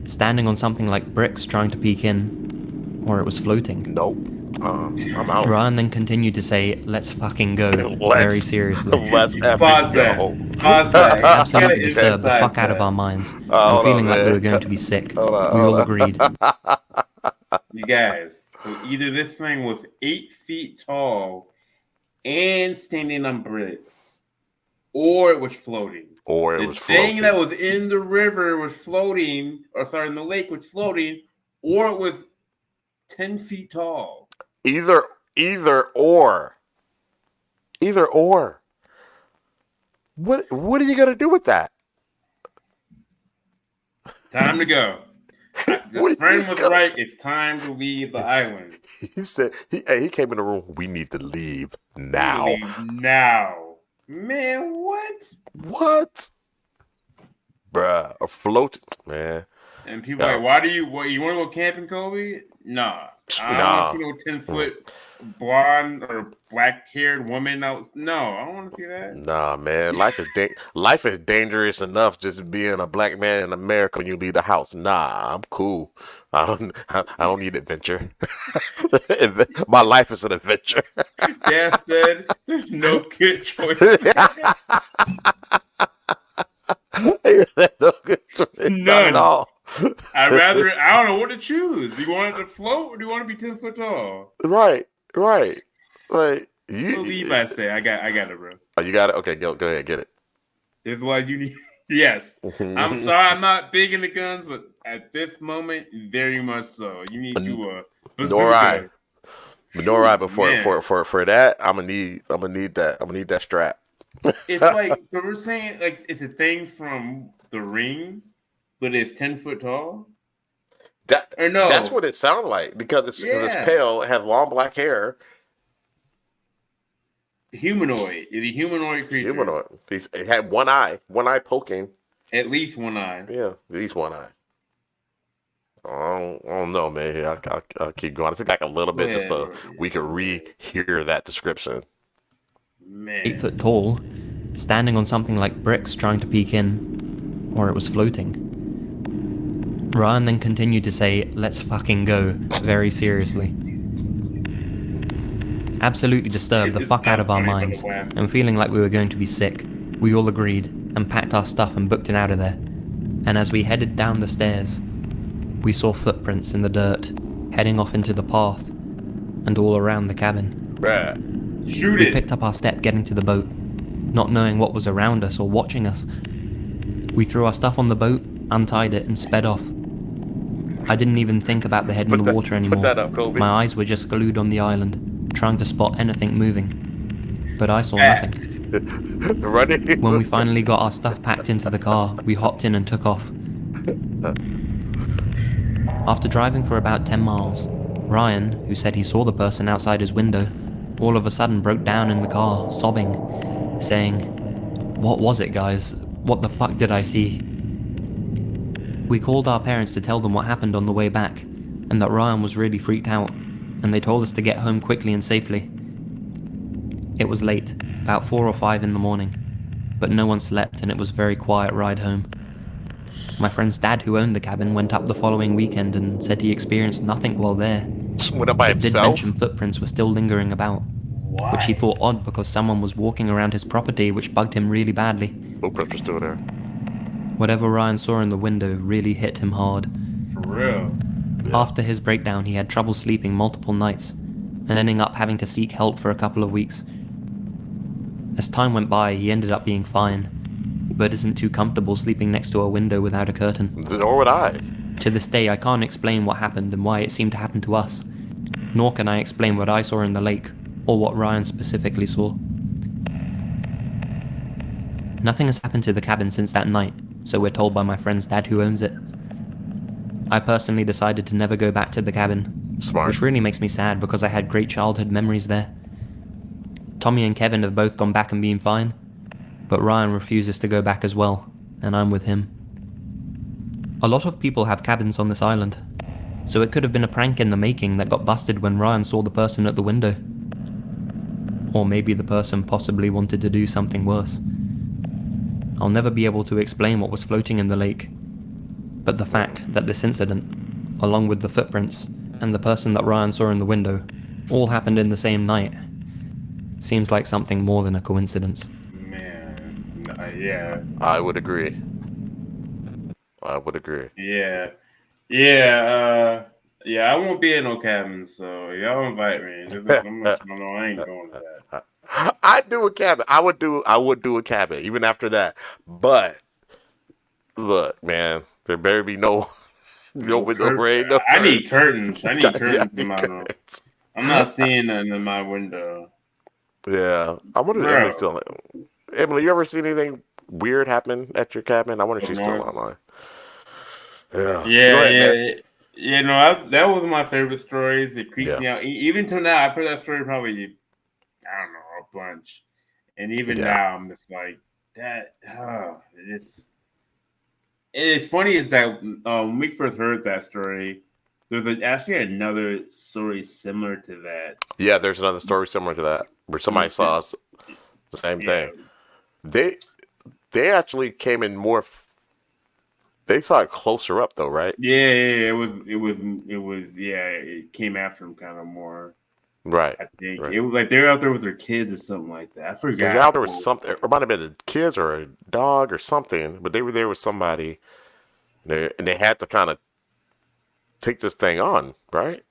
standing on something like bricks trying to peek in, or it was floating. Nope. I'm out. Ryan then continued to say, "Let's fucking go," very seriously. Let's Pause that. go. Pause that. Absolutely disturbed the fuck out of our minds, and feeling like we were going to be sick. We all agreed. You guys, so either this thing was 8 feet tall and standing on bricks, or it was floating. or it the was thing floating. that was in the river was floating, in the lake was floating, or it was 10 feet tall. Either or. What are you gonna do with that? Time to go. The friend was right. It's time to leave the island. He said he came in the room. We need to leave now. Now, man, what? What? Bruh, a float, man. And people are like, why do you want to go camping, Kobe? Nah. I don't want to see no 10-foot blonde or black-haired woman out. No, I don't want to see that. Nah, man. Life is dangerous enough just being a black man in America when you leave the house. Nah, I'm cool. I don't need adventure. My life is an adventure. Dad said there's no good choice. None at all. I don't know what to choose. Do you want it to float or do you want to be 10 foot tall? Right. Like Believe I say I got it, bro. Oh, you got it? Okay, go ahead, get it. This is why you need. Yes. I'm sorry, I'm not big into guns, but at this moment, very much so. You need to nor I. But for that, I'm gonna need that. I'm gonna need that strap. It's like, so we're saying like it's a thing from The Ring, but it's 10 foot tall. That's what it sounded like because it's pale. It has long black hair. Humanoid. It's a humanoid creature. Humanoid. It had one eye poking. At least one eye. Yeah, at least one eye. I don't know, man. I'll keep going. I think like a little bit just so we could rehear that description. Man. 8 foot tall, standing on something like bricks trying to peek in, or it was floating. Ryan then continued to say, "Let's fucking go," very seriously. Absolutely disturbed the fuck out of our minds, and feeling like we were going to be sick, we all agreed and packed our stuff and booked it out of there. And as we headed down the stairs, we saw footprints in the dirt, heading off into the path, and all around the cabin. We picked up our step getting to the boat, not knowing what was around us or watching us. We threw our stuff on the boat, untied it, and sped off. I didn't even think about the head in the water anymore. Put that up, Kobe. My eyes were just glued on the island, trying to spot anything moving. But I saw nothing. When we finally got our stuff packed into the car, we hopped in and took off. After driving for about 10 miles, Ryan, who said he saw the person outside his window, all of a sudden broke down in the car, sobbing, saying, "What was it, guys? What the fuck did I see?" We called our parents to tell them what happened on the way back, and that Ryan was really freaked out, and they told us to get home quickly and safely. It was late, about 4 or 5 in the morning, but no one slept and it was a very quiet ride home. My friend's dad, who owned the cabin, went up the following weekend and said he experienced nothing while there. Went up by Did himself? mention footprints were still lingering about, which he thought odd because someone was walking around his property, which bugged him really badly. Footprints were still there. Whatever Ryan saw in the window really hit him hard. For real. After his breakdown, he had trouble sleeping multiple nights, and ending up having to seek help for a couple of weeks. As time went by, he ended up being fine, but isn't too comfortable sleeping next to a window without a curtain. Nor would I. To this day, I can't explain what happened and why it seemed to happen to us, nor can I explain what I saw in the lake, or what Ryan specifically saw. Nothing has happened to the cabin since that night, so we're told by my friend's dad who owns it. I personally decided to never go back to the cabin, which really makes me sad because I had great childhood memories there. Tommy and Kevin have both gone back and been fine, but Ryan refuses to go back as well, and I'm with him. A lot of people have cabins on this island, so it could have been a prank in the making that got busted when Ryan saw the person at the window. Or maybe the person possibly wanted to do something worse. I'll never be able to explain what was floating in the lake, but the fact that this incident, along with the footprints and the person that Ryan saw in the window, all happened in the same night, seems like something more than a coincidence. Man, yeah. I would agree. Yeah. I won't be in no cabins, so y'all invite me. I ain't going to that. I'd do a cabin. I would do a cabin even after that. But look, man, there better be no window rain. No I need curtains. I need Yeah, curtains yeah, in my room. curtains. I'm not seeing nothing in my window. Yeah, I wonder if Bro. Emily still. Emily, you ever seen anything weird happen at your cabin? I wonder if Up she's still north? online. Yeah. Yeah, Go ahead, man. yeah. No, that was one of my favorite stories. It creeps Yeah. me out. Even till now, I've heard that story probably, I don't know, a bunch. And even Yeah. now, I'm just like, that. It's funny is that when we first heard that story, there's actually another story similar to that. Yeah, there's another story similar to that where somebody saw us the same thing. They actually came in more. They saw it closer up though, right? Yeah. It was. Yeah, it came after him kind of more. Right. I think right. it was like they were out there with their kids or something like that. I forgot. Out there was something. It might have been the kids or a dog or something, but they were there with somebody. And they had to kind of take this thing on, right?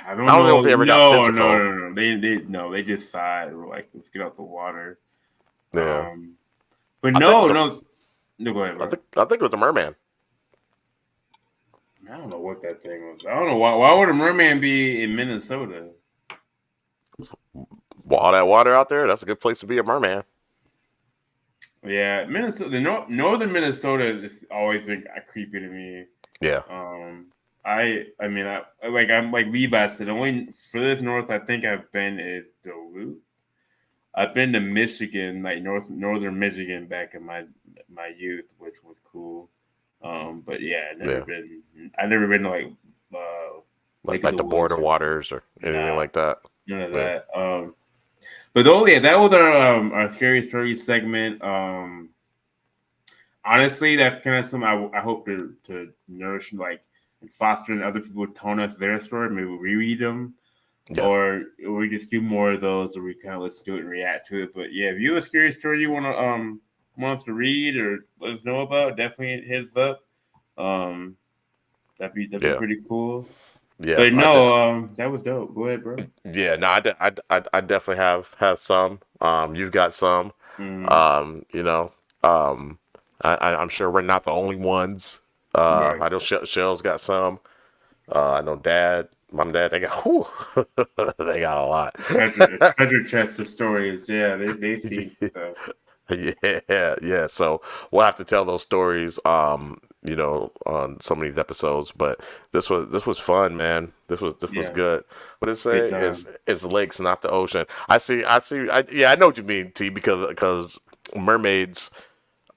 I don't know if they ever got physical. No. They just saw it. Were like, let's get out the water. Yeah. But I no. Go ahead. Bro. I think it was a merman. I don't know what that thing was. I don't know why would a merman be in Minnesota? All that water out there, that's a good place to be a merman. Yeah, Minnesota, northern Minnesota has always been creepy to me. Yeah. I'm like Levi said, only for this north I think I've been is Duluth. I've been to Michigan, like northern Michigan back in my youth, which was cool. But yeah, I've never been to like the border waters or anything like that. None of that. But that was our scary story segment. Honestly, that's kind of something I hope to nourish and foster in other people telling us their story. Maybe we reread them. Yeah. Or we just do more of those, or we kind of listen to it and react to it. But yeah, if you have a scary story you want us to read or let us know about, definitely hit us up. That'd be pretty cool. Yeah, but no, that was dope. Go ahead, bro. Yeah, no, I definitely have some. You've got some. Mm-hmm. I'm sure we're not the only ones. Right. I know Shell's got some. I know Mom and Dad, they got they got a lot. Treasure chest of stories. Yeah, they see stuff. Yeah. So we'll have to tell those stories, on some of these episodes. But this was fun, man. This was good. What did it say? It's lakes, not the ocean. I know what you mean, T. Because mermaids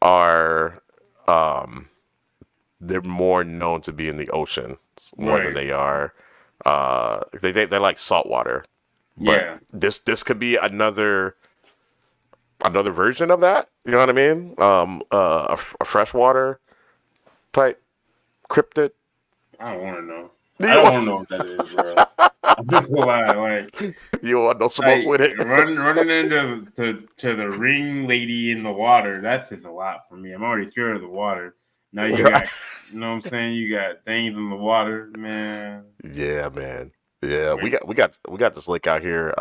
are they're more known to be in the ocean more than they are. They like salt water. But yeah. This could be another version of that. You know what I mean? A freshwater type cryptid. I don't want to know. I don't want to know what that is, bro. I'm just gonna lie, you want no smoke with it. running into to the ring lady in the water. That's just a lot for me. I'm already scared of the water. Now you got, you know what I'm saying? You got things in the water, man. Yeah, man. Yeah, we got this lake out here,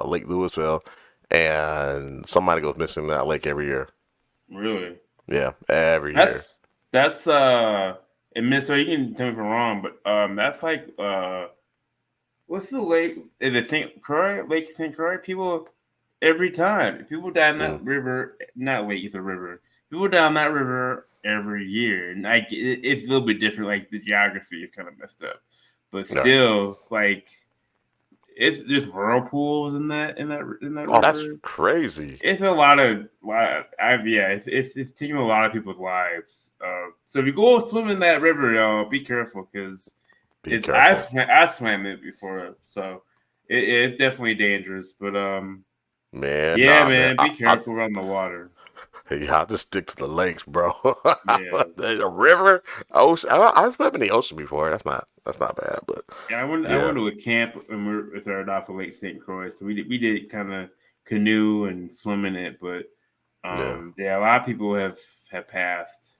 Lake Louisville, and somebody goes missing in that lake every year. Really? Yeah, every year. That's in Minnesota. You can tell me if I'm wrong, but that's like what's the lake? Is it St. Croix? Lake St. Croix? People every time people down that river, not lake, it's a river. People down that river every year, and it's a little bit different. Like the geography is kind of messed up, but still, it's just whirlpools in that river. Oh, that's crazy. It's it's taking a lot of people's lives. So if you go swim in that river, y'all, be careful because I swam it before, so it's definitely dangerous. But man, be careful around the water. Yeah, I'll just stick to the lakes, bro. Yeah. The river, ocean. I swam in the ocean before. That's not bad, but I went to a camp and we started off at Lake St. Croix, so we did kind of canoe and swim in it, but a lot of people have passed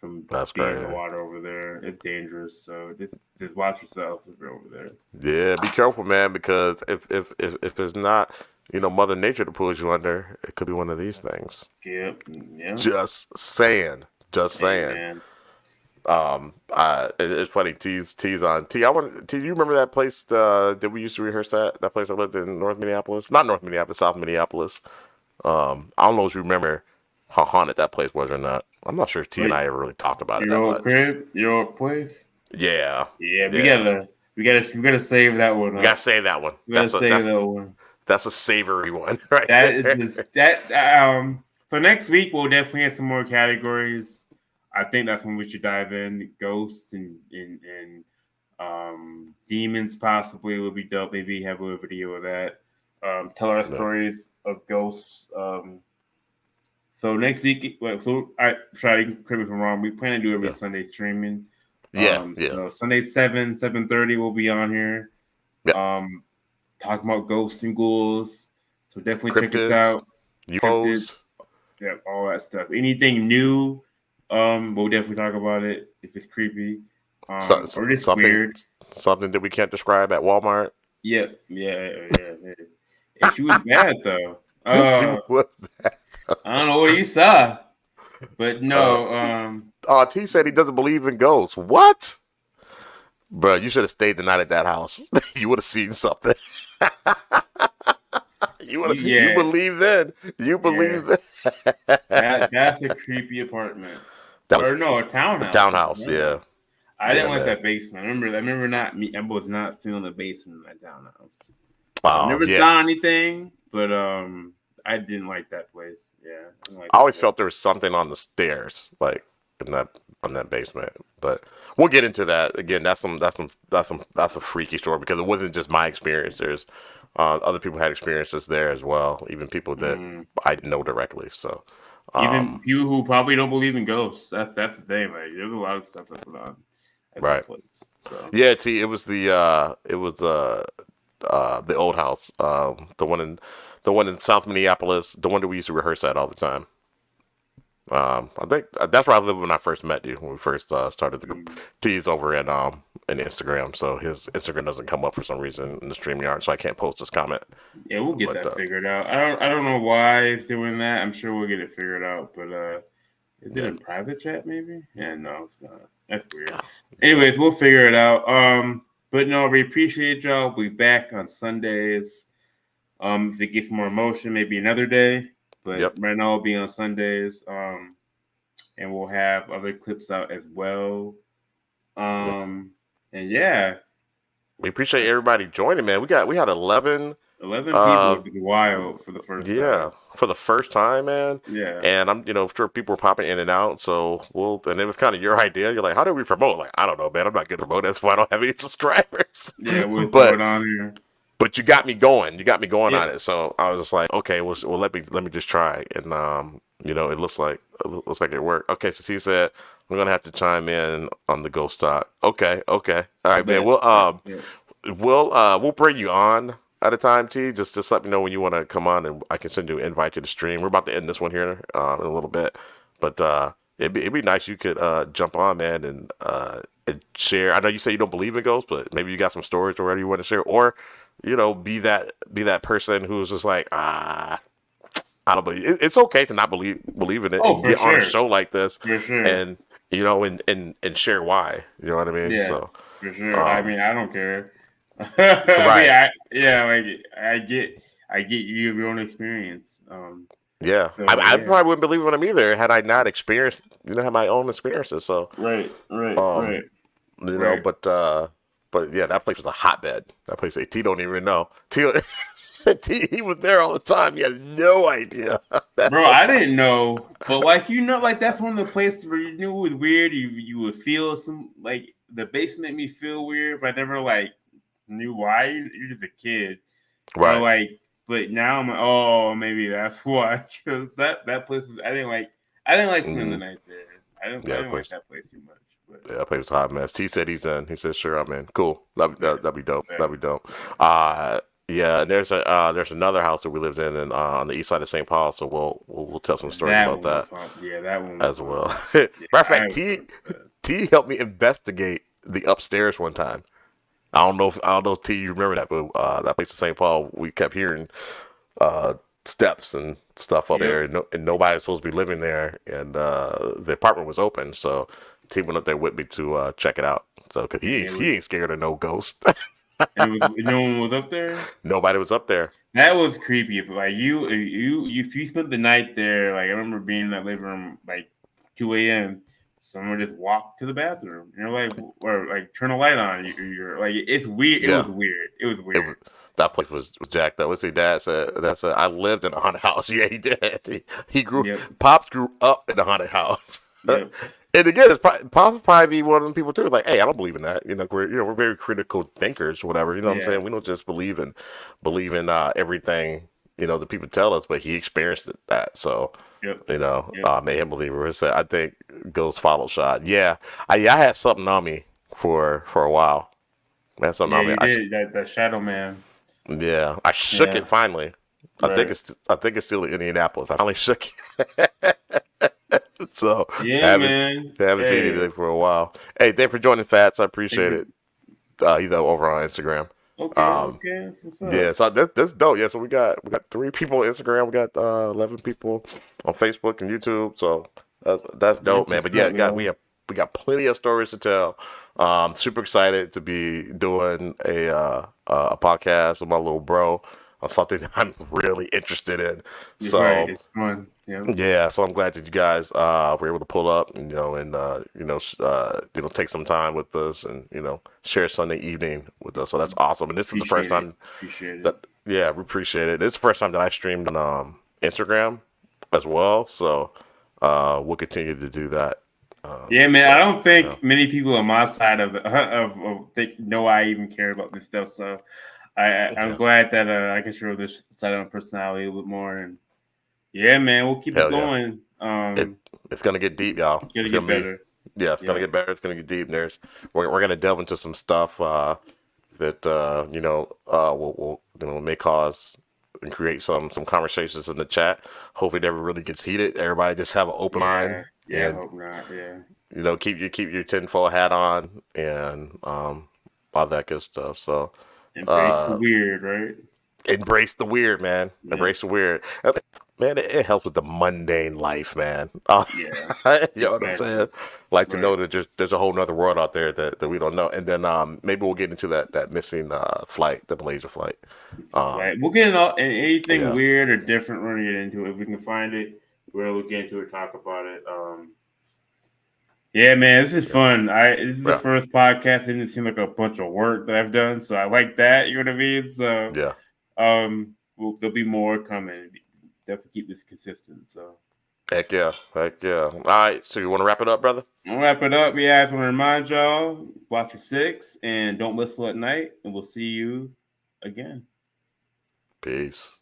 from That's being in crazy. the water over there. It's dangerous, so just watch yourself if you're over there. Yeah, be careful, man, because if it's not, Mother Nature that pulls you under, it could be one of these things. Yep. Yeah. Just saying. Man. It's funny. T's on T. T. You remember that place that we used to rehearse at? That place I lived in North Minneapolis, not North Minneapolis, South Minneapolis. I don't know if you remember how haunted that place was or not. I'm not sure if T and I ever really talked about it. Your That old much. crib, your old place. Yeah. Yeah. We gotta save that one. We gotta save that one. We gotta save that one. That's a savory one, right? That is just that. So next week we'll definitely have some more categories. I think that's when we should dive in. Ghosts and demons possibly would be dope. Maybe have a video of that. Tell our stories of ghosts. So next week, I try to correct me if I'm wrong. We plan to do every Sunday streaming. So Sunday 7:30 we'll be on here. Talking about ghosts and ghouls. So definitely check us out. UFOs. Yeah, all that stuff. Anything new, we'll definitely talk about it if it's creepy. Or just weird. Something that we can't describe at Walmart. Yeah. She was bad though. She was bad. I don't know what you saw, but no. T said he doesn't believe in ghosts. What? Bro, you should have stayed the night at that house. You would have seen something. You believe then. You believe then. That's a creepy apartment. A townhouse. A townhouse, yeah. I didn't like that basement. I was not feeling the basement in that townhouse. Wow. I never saw anything, but I didn't like that place. Yeah. I always felt there was something on the stairs, like in that basement. But we'll get into that. Again, that's a freaky story because it wasn't just my experience. There's other people had experiences there as well, even people that I know directly. So even people who probably don't believe in ghosts. That's the thing. Like there's a lot of stuff that's going on at that place. So yeah, it was the old house, the one in South Minneapolis, the one that we used to rehearse at all the time. I think that's where I lived when I first met you, when we first started the T's over in Instagram. So his Instagram doesn't come up for some reason in the StreamYard, so I can't post this comment. Yeah, we'll get that figured out. I don't know why it's doing that. I'm sure we'll get it figured out, but is it in private chat maybe? Yeah, no, it's not. That's weird. Anyways, we'll figure it out. But no, we appreciate y'all. We'll be back on Sundays. If it gets more emotion, maybe another day. But right now, it'll be on Sundays. And we'll have other clips out as well. And yeah. We appreciate everybody joining, man. We had 11 people. It was wild for the first time. For the first time, man. Yeah. And I'm sure people were popping in and out. So and it was kind of your idea. You're like, how do we promote? Like, I don't know, man. I'm not good to promote. That's why I don't have any subscribers. Yeah, we'll throw it on here. But you got me going. On it. So I was just like, okay, well let me just try. And it looks like it worked. Okay, so he said I'm gonna have to chime in on the ghost talk. Okay. All right, man. We'll bring you on at a time, T. Just let me know when you want to come on, and I can send you an invite to the stream. We're about to end this one here in a little bit, but it'd be nice you could jump on, man, and share. I know you say you don't believe in ghosts, but maybe you got some stories or whatever you want to share, or be that person who's just like, I don't believe. It's okay to not believe in it. Oh, and for get sure. on a show like this, for sure. and and share why. You know what I mean? Yeah, so for sure. I mean, I don't care. Right? I get you have your own experience. Yeah, so, I probably wouldn't believe in them either had I not experienced, had my own experiences. So right. But yeah, that place was a hotbed. That place, T don't even know. T, he was there all the time. He has no idea. Bro, I didn't know. But that's one of the places where you knew it was weird. You would feel some, like, the basement made me feel weird, but I never, knew why. You're just a kid. Right. But now I'm like, oh, maybe that's why. Because that place was, I didn't like spending the night there. I didn't like that place too much. But. Yeah, that place was a hot mess. T said he's in. He said, sure, I'm in. Cool. That'd be dope. That'd be dope. Yeah, and there's another house that we lived in on the east side of St. Paul, so we'll tell some stories about that. Yeah, that one as well. Matter of fact, T helped me investigate the upstairs one time. I don't know if T you remember that, but that place in St. Paul, we kept hearing steps and stuff up there, and nobody was supposed to be living there, and the apartment was open, so T went up there with me to check it out. So, cause he ain't scared of no ghost. No one was up there. Nobody was up there. That was creepy. But like you, if you spent the night there, like I remember being in that living room like 2 a.m. Someone just walked to the bathroom. You're like, or like turn a light on. You're like, it's weird. It was weird. It was weird. That place was jacked up. What's his dad said? I lived in a haunted house. Yeah, he did. He grew. Pops grew up in a haunted house. Yep. And again, it's probably be one of them people too. Like, hey, I don't believe in that. We're very critical thinkers, or whatever. You know what I'm saying? We don't just believe in everything that people tell us, but he experienced that. So made him believer. So I think Ghost followed shot. Yeah, I had something on me for a while. That's something on me. You did that Shadow Man. Yeah, I shook it finally. Right. I think it's still in Indianapolis. I finally shook it. So yeah, haven't seen anything for a while. Hey, thanks for joining, Fats. I appreciate it. Over on Instagram. Okay. What's up? Yeah, so that's dope. Yeah, so we got 3 people on Instagram. We got 11 people on Facebook and YouTube. So that's dope, man. But yeah, we got plenty of stories to tell. Super excited to be doing a podcast with my little bro on something that I'm really interested in. So it's fun. Yeah, so I'm glad that you guys were able to pull up, and take some time with us, and share Sunday evening with us. So that's awesome. And this is the first time. Appreciate it. We appreciate it. This is the first time that I streamed on Instagram as well. So we'll continue to do that. Man. I don't think many people on my side of know I even care about this stuff. So I'm glad that I can show this side of my personality a little bit more. And yeah, man, we'll keep it going. It's gonna get deep, y'all. It's gonna get better. It's gonna get better. It's gonna get deep. And we're gonna delve into some stuff that will may cause and create some conversations in the chat. Hopefully, it never really gets heated. Everybody just have an open mind. Yeah, I hope not. Yeah. Keep your tinfoil hat on and all that good stuff. So embrace the weird, right? Embrace the weird, man. Yeah. Embrace the weird. Man, it helps with the mundane life, man. You know what I'm saying? Like to know that there's a whole nother world out there that we don't know. And then maybe we'll get into that missing flight, the Malaysia flight. We'll get into anything weird or different. We're gonna get into it. If we can find it, we'll get into it, talk about it. Yeah, man, this is fun. This is the first podcast. It didn't seem like a bunch of work that I've done, so I like that. You know what I mean? So there'll be more coming. Definitely keep this consistent. So heck yeah. All right, so you want to wrap it up, brother? I'll wrap it up. Yeah, I just want to remind y'all, watch your 6 and don't whistle at night, and we'll see you again. Peace.